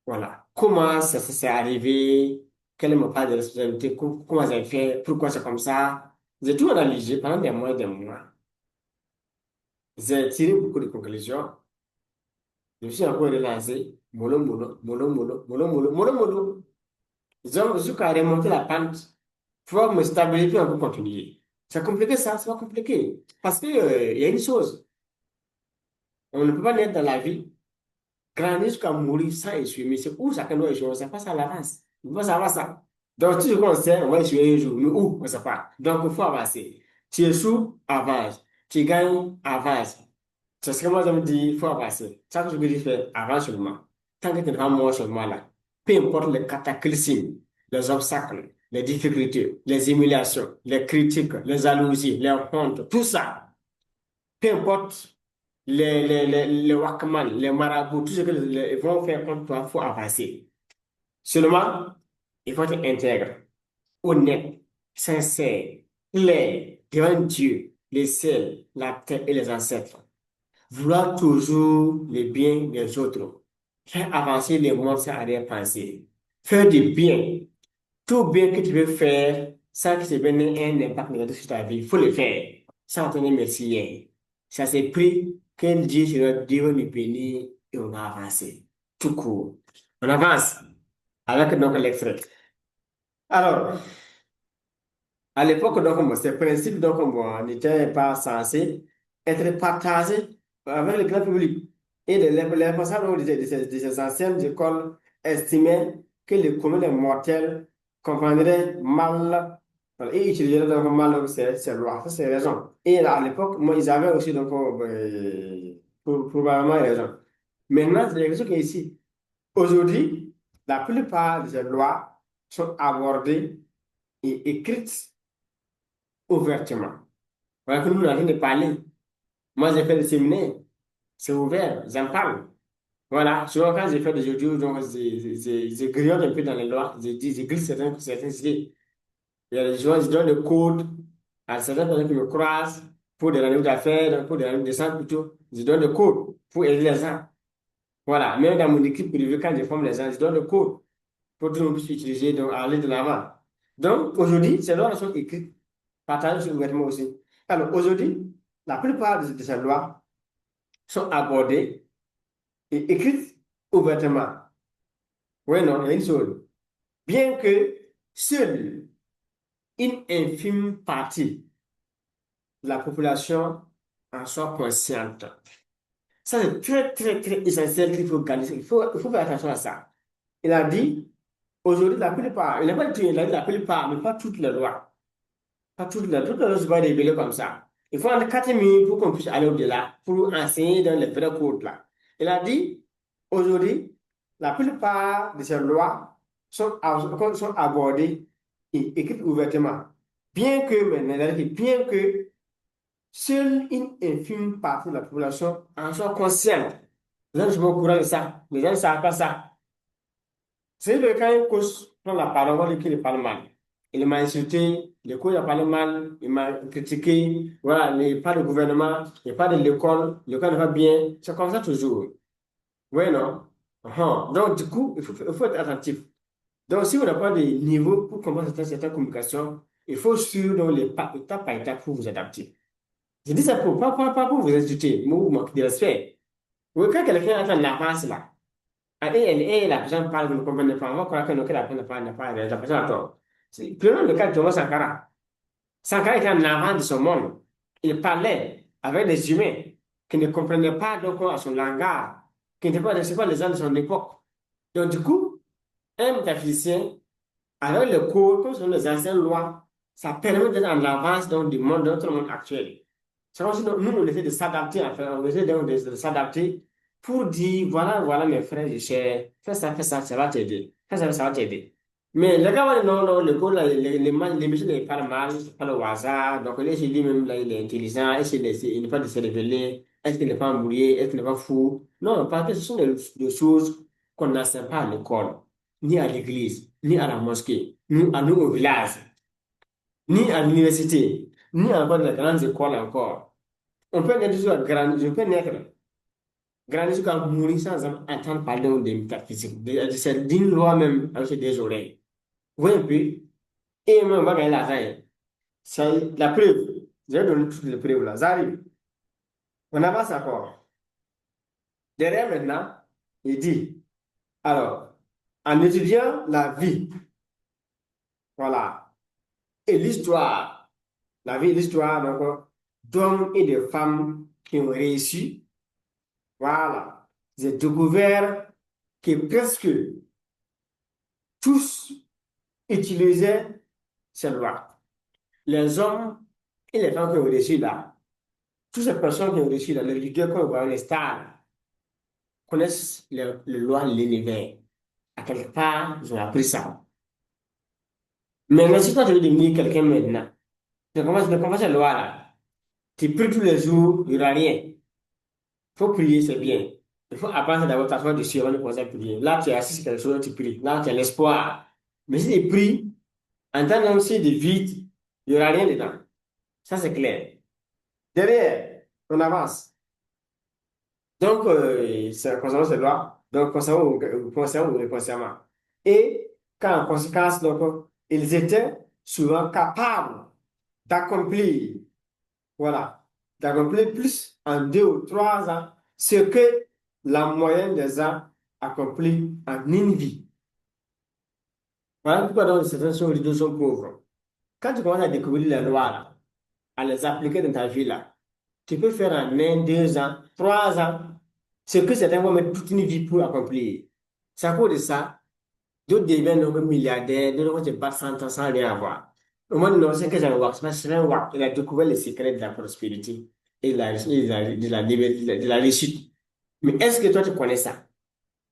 S1: Voilà. Comment ça s'est arrivé? Quelle est ma part de responsabilité? Comment j'ai fait? Pourquoi c'est comme ça? J'ai tout analysé pendant des mois et des mois. J'ai tiré beaucoup de conclusions. Je me suis encore relancé. Mollo, mollo, mollo, mollo, mollo, mollo, mollo, mollo. Jusqu'à remonter la pente, pouvoir me stabiliser puis on peut continuer. C'est compliqué ça, c'est pas compliqué. Parce que, il y a une chose, on ne peut pas naître dans la vie, grandir jusqu'à mourir sans échouer. Mais c'est où chacun doit échouer, on ne sait pas ça à l'avance. On ne peut pas savoir ça. Donc, tout ce qu'on sait, on va échouer un jour, mais où, on ne sait pas. Donc, il faut avancer. Tu échoues, avance. Tu gagnes, avance. C'est ce que moi, je me dis, il faut avancer. Ça que je veux dire, faire, avance seulement. Tant que tu n'as pas mort seulement là, peu importe les cataclysmes, les obstacles, les difficultés, les humiliations, les critiques, les jalousies, les hontes, tout ça, peu importe les Walkman, les marabouts, tout ce que ils vont faire contre toi, il faut avancer. Seulement, il faut être intègre, honnête, sincère, clair, devant Dieu, les ciels, la terre et les ancêtres. Vouloir toujours le bien des autres. Faire avancer les mondes sans arrière-pensée. Faire du bien. Tout bien que tu veux faire, sans que ça ait un impact négatif sur ta vie, il faut le faire. Sans tenir merci. Hein. Ça c'est pris que Dieu sera Dieu va nous bénir et on va avancer. Tout court. On avance avec donc l'extrait. Alors, à l'époque, donc, ces principes donc, n'étaient pas censés être partagés avec le grand public. Et les responsables de ces anciennes écoles estimaient que le commun des mortels comprendrait mal et utiliserait donc mal ces lois, ces raisons. Et là, à l'époque, moi, ils avaient aussi donc, probablement raison. Maintenant, c'est quelque chose qui est ici. Aujourd'hui, la plupart de ces lois sont abordées et écrites ouvertement. Voilà que nous, on a de parler. Moi, j'ai fait le séminaire, c'est ouvert, j'en parle. Voilà, souvent quand j'ai fait des audios, donc je grignote un peu dans les lois, je glisse certaines idées. Il y a des gens, je donne le code à certaines personnes qui me croisent pour des rendez-vous d'affaires, pour des rendez-vous de sang plutôt. Je donne le code pour aider les gens. Voilà, même dans mon équipe privée, quand je forme les gens, je donne le code pour que tout le monde puisse utiliser, donc aller de l'avant. Donc, aujourd'hui, ces lois sont écrites, partagées sur le gouvernement aussi. Alors, aujourd'hui, la plupart de ces lois sont abordées et écrites ouvertement. Oui, non, il y a une chose. Bien que seule une infime partie de la population en soit consciente. Ça, c'est très, très, très essentiel qu'il faut garder. Il faut faire attention à ça. Il a dit, aujourd'hui, la plupart, il n'a pas dit, il a dit la plupart, mais pas toutes les lois. Pas toutes les lois ne sont pas révélées comme ça. Il faut en 4 minutes pour qu'on puisse aller au-delà, pour enseigner dans les vrais codes là. Il a dit, aujourd'hui, la plupart de ces lois sont abordées et écrites ouvertement. Bien que, maintenant, il a dit, bien que seule une infime partie de la population en soit consciente. Les gens ne sont pas au courant de ça. Les gens ne savent pas ça. C'est le quand un cause prend la parole, on va dire qu'il parle mal. Il m'a insulté, le coach a parlé mal, il m'a critiqué, voilà, il parle du gouvernement, il parle de l'école, l'école ne va bien. C'est comme ça toujours. Oui, non? Donc, du coup, il faut être attentif. Donc, si on n'a pas de niveau pour comprendre certaines communications, il faut suivre donc, les pas, étape par étape pour vous adapter. Je dis ça pas pour vous insulter, mais vous manquer de respect. Oui, quand quelqu'un est en avance là, la personne parle, vous ne comprenez pas, on va croire que la personne n'a pas la personne a tort. Prenons le cas de Thomas Sankara. Sankara était en avance de son monde. Il parlait avec des humains qui ne comprenaient pas donc son langage, qui n'étaient pas les gens de son époque. Donc, du coup, un métaphysicien, avec le cours, comme ce sont les anciennes lois, ça permet d'être en avance donc, du monde, de notre monde actuel. C'est comme si nous, on essaie de s'adapter, en fait, on essaie donc de s'adapter pour dire, voilà, voilà mes frères et chers, fais ça va t'aider. Fais ça va t'aider. Mais le gars, voilà, non, non, le gars, là, les messieurs, ils parlent mal, ils parlent au hasard, donc lui, lui-même, là, il est intelligent, il n'est pas de se révéler, est-ce qu'il n'est pas mouillé, est-ce qu'il n'est pas fou? Non, parce que ce sont des choses qu'on n'enseigne pas à l'école, ni à l'église, ni à la mosquée, ni à nous au village, ni à l'université, ni encore dans les grandes écoles encore. On peut naître jusqu'à grandir, je peux naître, grandir jusqu'à mourir sans entendre parler de métaphysique, c'est d'une loi même avec des oreilles. Oui, un peu, et même, on va gagner l'argent. C'est la preuve. Je vais donner toutes les preuves là. Ça arrive. On avance encore. Derrière maintenant, il dit, alors, en étudiant la vie, voilà, et l'histoire, la vie et l'histoire, donc, d'hommes et de femmes qui ont réussi, voilà, j'ai découvert que presque tous utilisaient ces lois. Les hommes et les femmes qui ont réussi là, toutes ces personnes qui ont réussi là, les leaders qu'on voit, les stars, connaissent les lois de l'univers. À quelque part, ils ont appris ça. Mais si toi, tu veux devenir quelqu'un maintenant, tu commences à loi là. Tu pries tous les jours, il n'y aura rien. Il faut prier, c'est bien. Il faut apprendre d'abord t'asseoir dessus avant de commencer à prier. Là, tu es assis sur quelque chose, tu pries. Là, tu as l'espoir. Mais si tu pries, en temps aussi de vide, il n'y aura rien dedans. Ça, c'est clair. Derrière, on avance. Donc, c'est concernant ces lois, donc concernant ou inconsciemment. Et qu'en conséquence, donc, ils étaient souvent capables d'accomplir, voilà, d'accomplir plus en 2 ou 3 ans ce que la moyenne des gens accomplit en une vie. Voilà pourquoi donc certaines sont pauvres. Quand tu commences à découvrir les lois, là, à les appliquer dans ta vie, là, tu peux faire en 1, 2 ans, 3 ans, ce que certains vont mettre toute une vie pour accomplir. C'est à cause de ça, d'autres deviennent donc milliardaires, d'autres vont se battre 100 ans sans rien avoir. Au moins, non, c'est que j'ai un wax, c'est un wax. Il a découvert les secrets de la prospérité et de la réussite. Mais est-ce que toi, tu connais ça?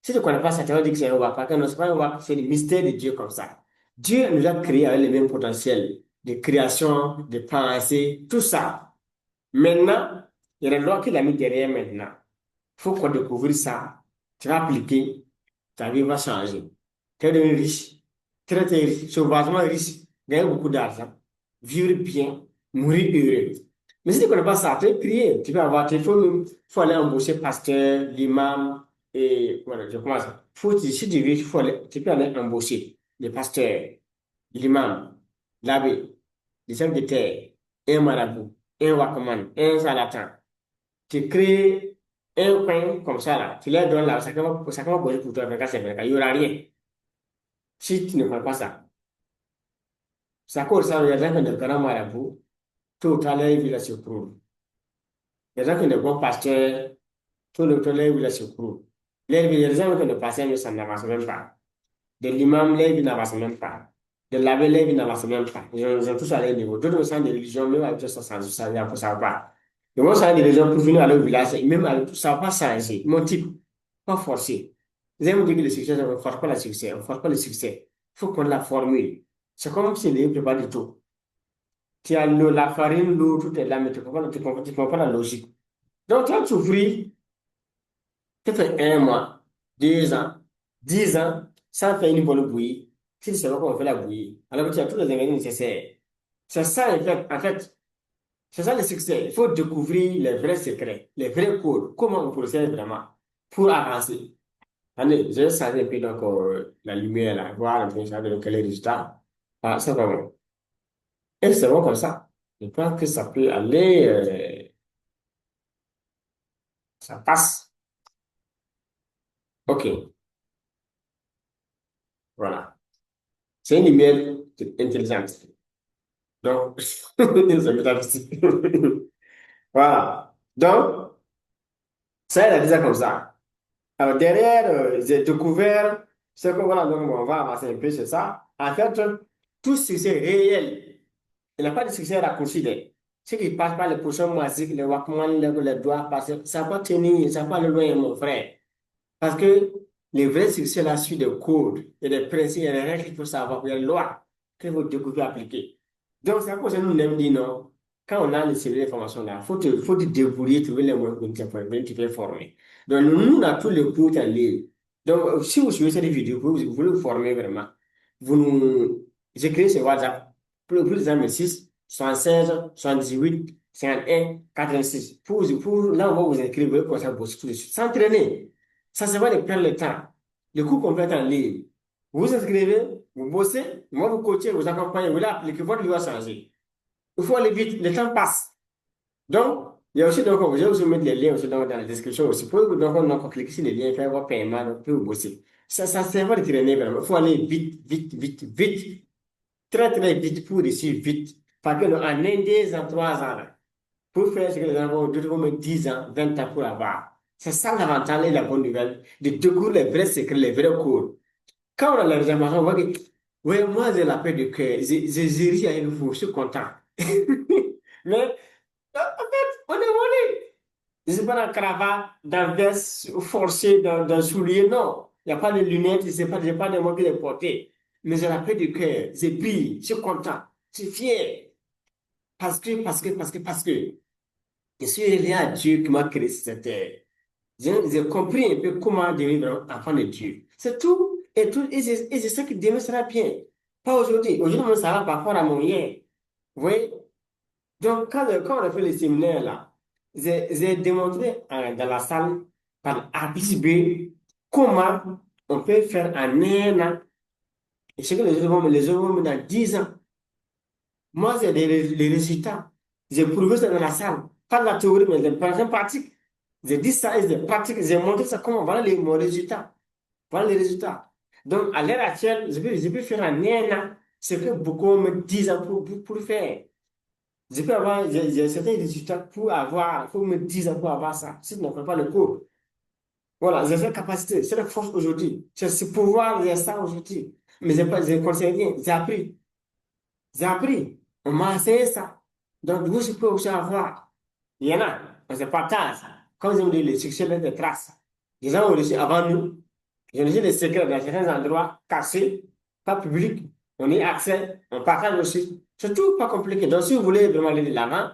S1: Si tu ne connais pas ça, tu vas dire que c'est un WAP. Parce que non, c'est pas un WAP, c'est le mystère de Dieu comme ça. Dieu nous a créés avec le même potentiel de création, de pensée, tout ça. Maintenant, il y a des lois qu'il a mis derrière maintenant. Il faut qu'on découvre ça. Tu vas appliquer, ta vie va changer. Tu vas devenir riche, très très riche, sauvagement riche, gagner beaucoup d'argent, vivre bien, mourir heureux. Mais si tu ne connais pas ça, tu peux prier. Tu peux avoir, il faut aller embaucher pasteur, l'imam, et voilà, je commence. Si tu veux, tu peux aller embaucher le pasteur, l'imam, l'abbé, les chefs de terre, un marabout, un wakaman, un charlatan. Tu crées un coin comme ça, là. Tu leur donnes là, ça va poser pour toi, 24 sur 24. Il n'y aura rien si tu ne fais pas ça. Ça cause ça, il y a des gens qui ont de grands marabouts, tout le temps, leur vie là se coule. Il y a des gens qui ont de bons pasteurs, tout le temps, leur vie là se coule. Il y a des gens qui ont de pasteurs, mais ça n'avance même pas. De l'imam, leur vie n'avance même pas. De l'abbé, leur vie n'avance même pas. Ils ont tous à leur niveau. D'autres au sein de religion, même avec tout ça, ça ne va pas. Et moi, ça, des raisons pour venir à leur village, et même avec tout ça, va pas changer. Mon type, pas forcer. Vous allez me dire que le succès, on ne force pas le succès. On ne force pas le succès. Il faut qu'on la formule. C'est comme si les pas du tout. Tu as l'eau, la farine, l'eau, tout est là, mais tu comprends pas la logique. Donc, tu vas souffrir peut-être 1 mois, 2 ans, 10 ans, sans faire une bonne bouillie. Si tu ne sais pas comment faire la bouillie, alors que tu as tous les ingrédients nécessaires. C'est ça, en fait, c'est ça le succès. Il faut découvrir les vrais secrets, les vrais codes, comment on procède vraiment pour avancer. Allez, je vais changer un peu donc, la lumière là, voir un peu ça, donc, quel est le résultat. Ah, c'est pas bon. Et c'est bon comme ça. Je pense que ça peut aller, ça passe. OK, voilà. C'est une lumière intelligente. Donc, c'est métaphysique. Voilà. Donc, ça, il a dit ça comme ça. Alors, derrière, j'ai découvert, c'est que voilà, donc on va avancer un peu sur ça. En fait, tout succès réel, il n'y a pas de succès raccourci. Ceux qui passent par les potions magiques, les Walkman, les doigts, parce que ça va tenir, ça va aller loin, mon frère. Parce que les vrais succès, là, suivent des codes, il y a des principes, il y a des règles qu'il faut savoir, il y a des lois qu'il faut découvrir, appliquer. Donc, c'est à cause de nous, on aime dire non. Quand on a les cellules d'information là, faut te débrouiller, trouver les moyens pour venir te faire former. Donc, nous, on a tous les cours en ligne. Donc, si vous suivez cette vidéo, vous voulez vous former vraiment, vous nous écrivez sur WhatsApp, plus exemple 6, 76, 78, 51, 86. Là, on va vous écrire, vous allez commencer à bosser tout de suite. S'entraîner. Ça, c'est pas de perdre le temps. Le cours qu'on fait en ligne. Vous vous inscrivez, vous bossez, moi vous coachez, vous accompagnez, vous l'appliquez, votre vie va changer. Il faut aller vite, le temps passe. Donc, il y a aussi, donc, je vais vous mettre les liens aussi dans la description aussi. Donc, cliquer sur les liens, faire votre paiement, donc, puis vous bosser. Ça va de traîner vraiment. Il faut aller vite, vite, vite, vite. Très, très vite pour réussir vite. Parce que, en un, 2 ans, 3 ans, là, pour faire ce que les enfants doivent mettre 10 ans, 20 ans pour avoir. C'est ça l'avantage et la bonne nouvelle de découvrir les vrais secrets, les vrais cours. Quand on a les informations, on voit que, ouais, moi, j'ai la paix de cœur. J'ai réussi à une fois, je suis content. Mais, en fait, on est volé. Je ne suis pas dans la cravate, dans le veste forcé, dans le soulier, non. Il n'y a pas de lunettes, je n'ai pas de mots qui les porter. Mais j'ai la paix de cœur. J'ai pris, je suis content, je suis fier. Parce que, je suis relié à Dieu qui m'a créé sur cette terre. J'ai compris un peu comment devenir un enfant de Dieu. C'est tout. Et c'est ça qui demain sera bien. Pas aujourd'hui. Aujourd'hui, ça va par rapport à mon hier. Vous voyez? Donc, quand on a fait le séminaire là, j'ai démontré dans la salle par A plus B comment on peut faire en un an. Et ce que les autres vont me dans 10 ans. Moi, j'ai les résultats. J'ai prouvé ça dans la salle. Pas de la théorie, mais des pratiques. J'ai dit ça et j'ai pratiqué. J'ai montré ça comment. Voilà mon résultat. Voilà les résultats. Donc, à l'heure actuelle, je peux faire en un an ce que beaucoup me disent pour faire. Je peux avoir, j'ai certains résultats pour me 10 ans pour avoir ça. Si tu ne fais pas le cours. Voilà, j'ai cette capacité, c'est la force aujourd'hui. J'ai ce pouvoir, j'ai ça aujourd'hui. Mais je ne conseille rien, j'ai appris. J'ai appris. On m'a enseigné ça. Donc, vous, je peux aussi avoir. Il y en a, on se partage. Comme je vous dis, le succès laisse des traces. Les gens ont réussi avant nous. Ils ont réussi des secrets dans certains endroits cachés, pas publics. On y a accès, on partage aussi. C'est tout pas compliqué. Donc, si vous voulez vraiment aller de l'avant,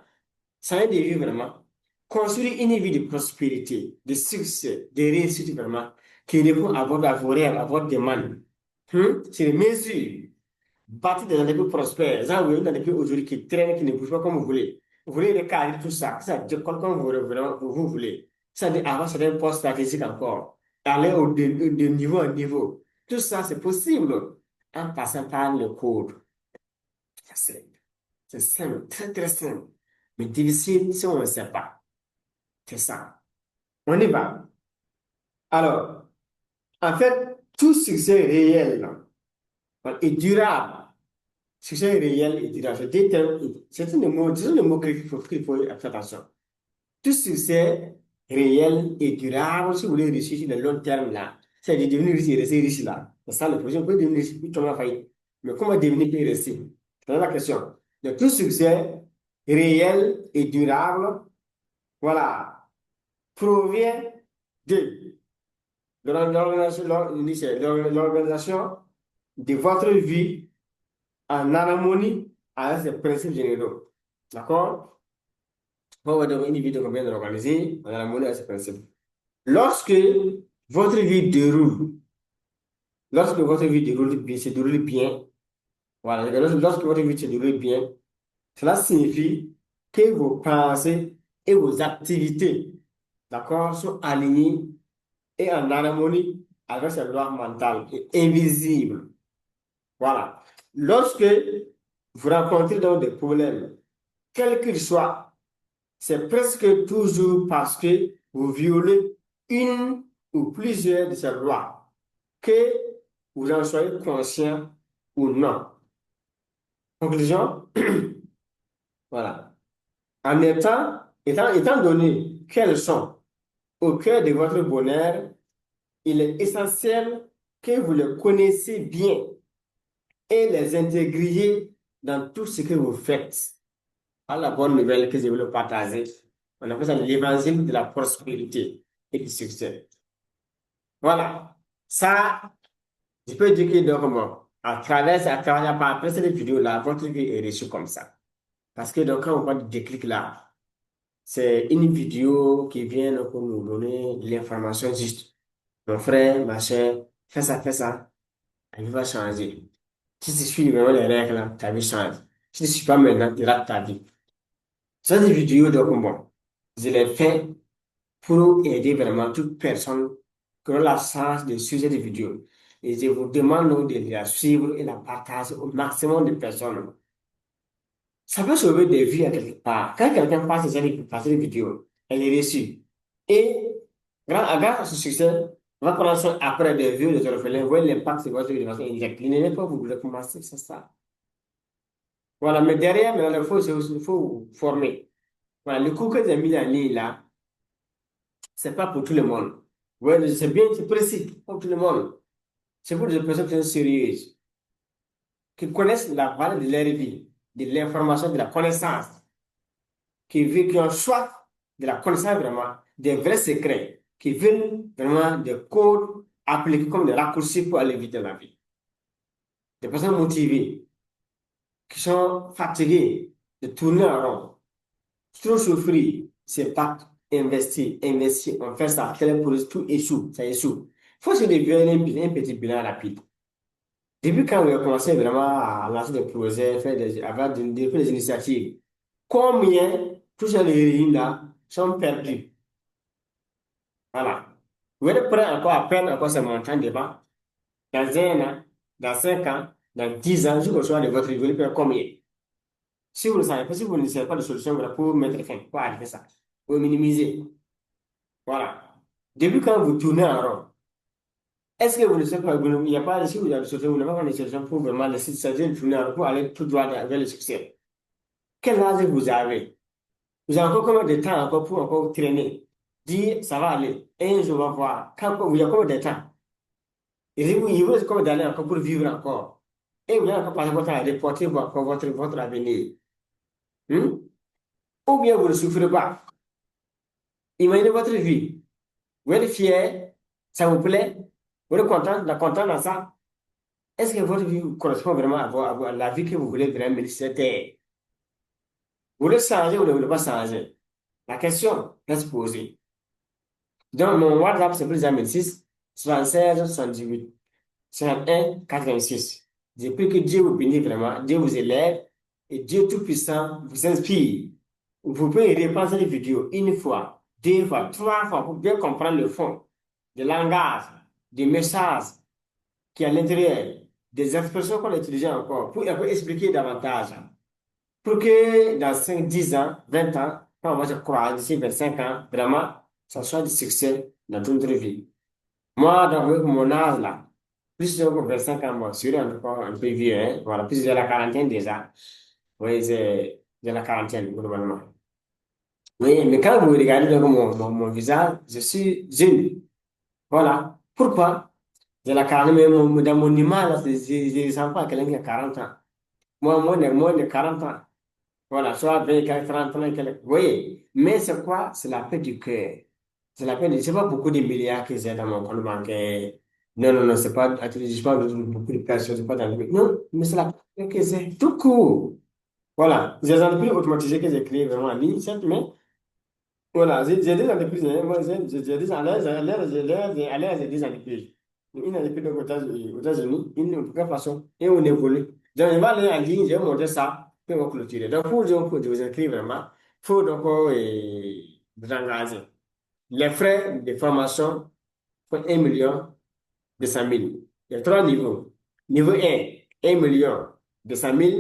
S1: ça aide de vivre vraiment. Construire une vie de prospérité, de succès, de réussite vraiment, qui répond à vos rêves, à votre demande. C'est des mesures. Bâtir des entreprises prospères. Ça, vous voyez, une entreprise aujourd'hui qui traîne, qui ne bouge pas comme vous voulez. Vous voulez recadrer tout ça. Ça décolle comme vous voulez. Ça dit avoir certains postes stratégiques encore. Aller de niveau en niveau. Tout ça, c'est possible en passant par le code. C'est simple. C'est simple, très très simple. Mais difficile si on ne sait pas. C'est ça. On y va. Alors, en fait, tout succès réel et durable. Succès réel et durable. C'est un mot qu'il faut faire attention. Tout succès réel et durable, si vous voulez réussir sur le long terme, là, c'est de devenir riche et rester riche, là. C'est ça le projet. On peut devenir riche, puis tomber en faillite. Mais comment devenir plus riche? C'est la question. Donc, tout succès réel et durable, voilà, provient de l'organisation de votre vie en harmonie avec ces principes généraux. D'accord? Vous avez une vie de combien d'organiser en harmonie avec ces principes. Lorsque votre vie déroule, lorsque votre vie se déroule bien, voilà, lorsque votre vie se déroule bien, cela signifie que vos pensées et vos activités, d'accord, sont alignées et en harmonie avec ses lois mentales et invisibles. Voilà. Lorsque vous rencontrez donc des problèmes, quels qu'ils soient, c'est presque toujours parce que vous violez une ou plusieurs de ces lois, que vous en soyez conscient ou non. Conclusion, voilà. Étant donné qu'elles sont au cœur de votre bonheur, il est essentiel que vous les connaissiez bien et les intégriez dans tout ce que vous faites. À la bonne nouvelle que je veux le partager, on appelle ça l'évangile de la prospérité et du succès. Voilà. Ça, je peux dire que donc, bon, après cette vidéo-là, votre vie est reçue comme ça. Parce que donc, quand on parle de déclic là, c'est une vidéo qui vient donc, pour nous donner l'information juste. Mon frère, ma soeur, fais ça, la vie va changer. Si tu suis vraiment les règles, là, ta vie change. Si tu ne suis pas maintenant, tu rates ta vie. Cette vidéo, donc, bon, je l'ai fait pour aider vraiment toute personne qui a la chance de suivre cette vidéo. Et je vous demande donc de la suivre et la partager au maximum de personnes. Ça peut sauver des vies à quelque part. Quand quelqu'un passe cette vidéo, elle est reçue. Et grâce à ce succès, votre relation après des vues, des orphelins, voyez l'impact sur votre vie de façon indirecte. Il n'est pas vous voulez commencer, c'est ça. Voilà, mais derrière, maintenant, il faut vous former. Voilà, le cours que j'ai mis en ligne là, c'est pas pour tout le monde. Ouais, c'est bien, c'est précis, pour tout le monde. C'est pour des personnes qui sont sérieuses, qui connaissent la valeur de leur vie, de l'information, de la connaissance, qui ont soif de la connaissance vraiment, des vrais secrets, qui veulent vraiment des codes appliqués comme des raccourcis pour aller vite dans la vie. Des personnes motivées, qui sont fatiguées de tourner en rond, trop souffrir, c'est pas investir, on fait ça, tel pour tout échoue, ça échoue. Il faut se développer un petit bilan rapide. Depuis quand on a commencé vraiment à lancer des projets, avoir des initiatives, combien tous ces lignes là sont perdus? Voilà. Vous êtes prêt encore à peine encore ce montant de banque dans un an, dans 5 ans, dans 10 ans, jusqu'au soir de votre vie, vous allez perdre combien? Si vous ne savez pas, si vous ne savez pas de solution voilà, pour mettre fin, pour arrêter ça, pour minimiser. Voilà. Depuis quand vous tournez en rond, est-ce que vous ne savez pas, il n'y a pas, si vous avez des solutions, vous n'avez pas de solution pour vraiment laisser ça tourner en rond, pour aller tout droit vers le succès? Quel âge vous avez? Vous avez encore combien de temps encore pour encore traîner? Dire, ça va aller. Et un jour, on va voir. Vous avez combien de temps? Il vous reste combien d'années encore pour vivre encore? Et vous allez encore passer votre temps à reporter votre avenir. Hmm? Ou bien vous ne souffrez pas. Imaginez votre vie. Vous êtes fier, ça vous plaît, vous êtes content dans ça. Est-ce que votre vie correspond vraiment à la vie que vous voulez vraiment mener sur cette terre? Vous voulez changer ou ne voulez pas changer? La question reste posée. Donc, mon WhatsApp, c'est plus 06 76 78 51 86. Je prie que Dieu vous bénisse vraiment, Dieu vous élève et Dieu Tout-Puissant vous inspire. Vous pouvez reprendre cette vidéo une fois, deux fois, trois fois pour bien comprendre le fond, du langage, des messages qui est à l'intérieur, des expressions qu'on utilise encore pour expliquer davantage. Pour que dans 5 10 ans, 20 ans, quand on va se croire d'ici 25 ans, vraiment, ça soit du succès dans toute notre vie. Moi, dans mon âge là, plus de 25 ans, moi, je suis encore un peu vieux, hein, voilà, plus de la quarantaine déjà. Oui, c'est de la quarantaine, globalement. Oui, mais quand vous regardez donc mon visage, je suis jeune. Voilà. Pourquoi? J'ai la quarantaine, mais dans mon image, là, je ne sens pas quelqu'un qui a 40 ans. Moi, moins de 40 ans. Voilà, soit 20, 30 ans, vous voyez. Mais c'est quoi? C'est la paix du cœur. C'est la paix du... C'est pas beaucoup de milliards que j'ai dans mon compte bancaire. Non, non, non, c'est pas... Je parle de beaucoup de personnes, c'est pas dans le... Non, mais c'est la paix que j'ai tout court. Voilà. J'ai des entreprises automatisées que j'ai créées vraiment en ligne, certes, mais voilà, j'ai des entreprises, hein, moi, j'ai des j'ai des entreprises. Une entreprise donc aux États-Unis, une autre façon, et on évolue. Donc, je vais aller en ligne, je vais monter ça, puis on va clôturer. Donc, pour vous inscrire vraiment, il faut donc vous engager. Les frais de formation, faut 1 million. 200 000. Il y a trois niveaux. Niveau 1, 1 million 200 000.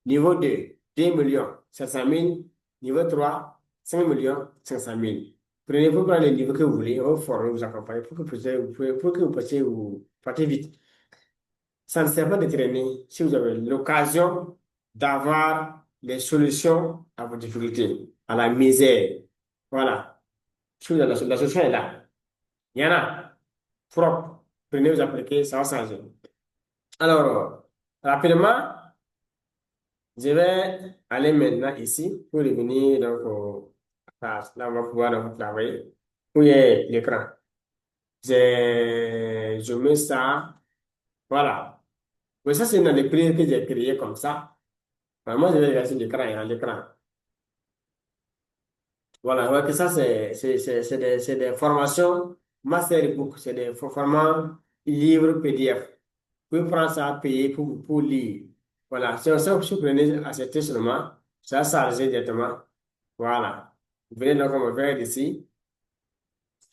S1: Niveau 2, 2 millions 700 000. Niveau 3, 5 millions 500 000. Prenez-vous prendre les niveaux que vous voulez, on va former, vous accompagner pour que vous puissiez vous partez vite. Ça ne sert pas de traîner si vous avez l'occasion d'avoir les solutions à vos difficultés, à la misère. Voilà. Si vous avez la solution est là. Il y en a. Propre. Prenez, vous appliquez, ça va changer. Alors, rapidement, je vais aller maintenant ici pour revenir donc là, on va pouvoir donc travailler. Où est l'écran? Je mets ça. Voilà. Mais ça, c'est une entreprise que j'ai créée comme ça. Alors, moi, je vais regarder sur l'écran, il y a l'écran. Voilà, ouais, que ça, c'est des formations Masterbook, c'est des formats livres PDF. Vous pouvez prendre ça à payer pour lire. Voilà, si si vous prenez acheter seulement, ça chargé directement. Voilà. Vous venez donc on va faire ici,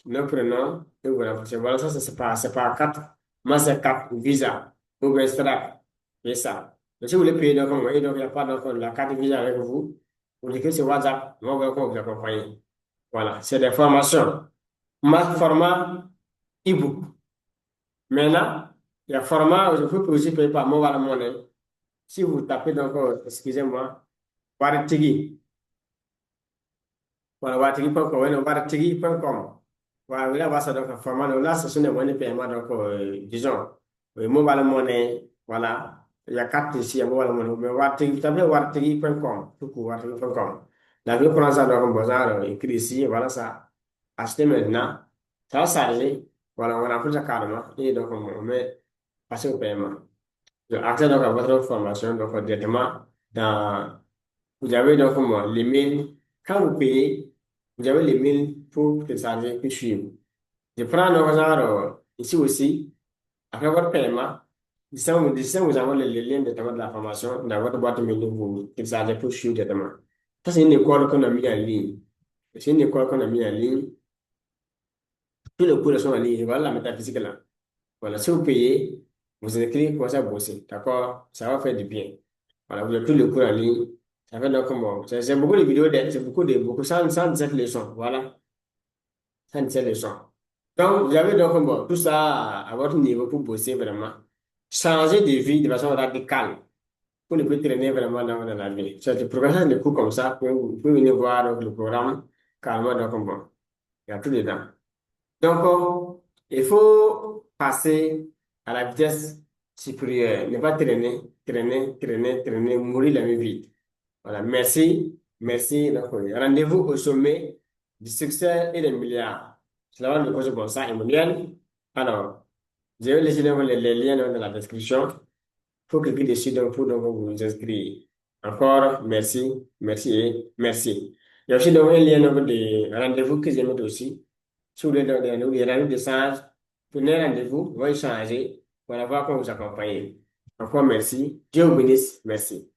S1: nous prenons et voilà. Voilà, ça, c'est pas carte. Moi, c'est carte Visa ou bien Stripe. C'est ça. Donc, si vous voulez payer, donc, il n'y a pas donc, la carte Visa avec vous. Vous l'écrivez sur WhatsApp, on va vous accompagner. Voilà, c'est des formations. Format e-book. Maintenant, il y a format, je peux aussi payer par mobile money. Si vous tapez donc, excusez-moi, Waritigi. Voilà, waritigi.com, ouais, non, waritigi.com. Voilà, là, voilà, ça donc un format. Donc là, ce sont des moyens de paiement, donc, disons, mobile money, voilà. Il y a quatre ici, il y a mobile money. Mais Waritigi, vous tapez waritigi.com, tout court, waritigi.com. Là, je prends ça donc, bon, ça, écrit ici, voilà ça. Acheter maintenant. Ça va s'arrêter. Voilà, on remplit ça carrément. Et donc, on met passer au paiement. Donc, accès donc à votre formation, donc directement dans. Vous avez donc l'email. Quand vous payez, vous avez l'email pour télécharger puis suivre. Je prends donc genre ici aussi, après votre paiement, ici, vous avez le lien directement de la formation dans votre boîte mail, vous téléchargez pour suivre directement. Ça, c'est une école qu'on a mis en ligne. C'est une école qu'on a mis en ligne. Tous les cours sont en ligne. Voilà la métaphysique là. Voilà, si vous payez, vous écrivez, commencez à bosser. D'accord? Ça va faire du bien. Voilà, vous avez tous les cours en ligne. Ça fait donc comment? C'est beaucoup de vidéos, c'est beaucoup, 117 leçons. Voilà, 117 leçons. Donc, vous avez donc bon, tout ça à votre niveau pour bosser vraiment. Changer de vie de façon radicale pour ne plus traîner vraiment dans la vie. C'est le programme de cours comme ça, vous pouvez venir voir donc, le programme carrément donc bon. Il y a tout dedans. Donc, il faut passer à la vitesse supérieure, ne pas traîner, mourir la même vite. Voilà, merci, merci. Donc, rendez-vous au sommet du succès et des milliards. C'est là le coach bon ça, Emmanuel. Alors, je vais laisser donc les liens dans la description. Il faut cliquer dessus donc, pour donc, vous inscrire. Encore, merci, merci et merci. Il y a aussi donc un lien donc, de rendez-vous que j'ai mis aussi. Si vous voulez donc, des rendez-vous de sage, prenez rendez-vous, on va échanger. Voilà, voir comment vous accompagner. Encore merci. Dieu vous bénisse. Merci.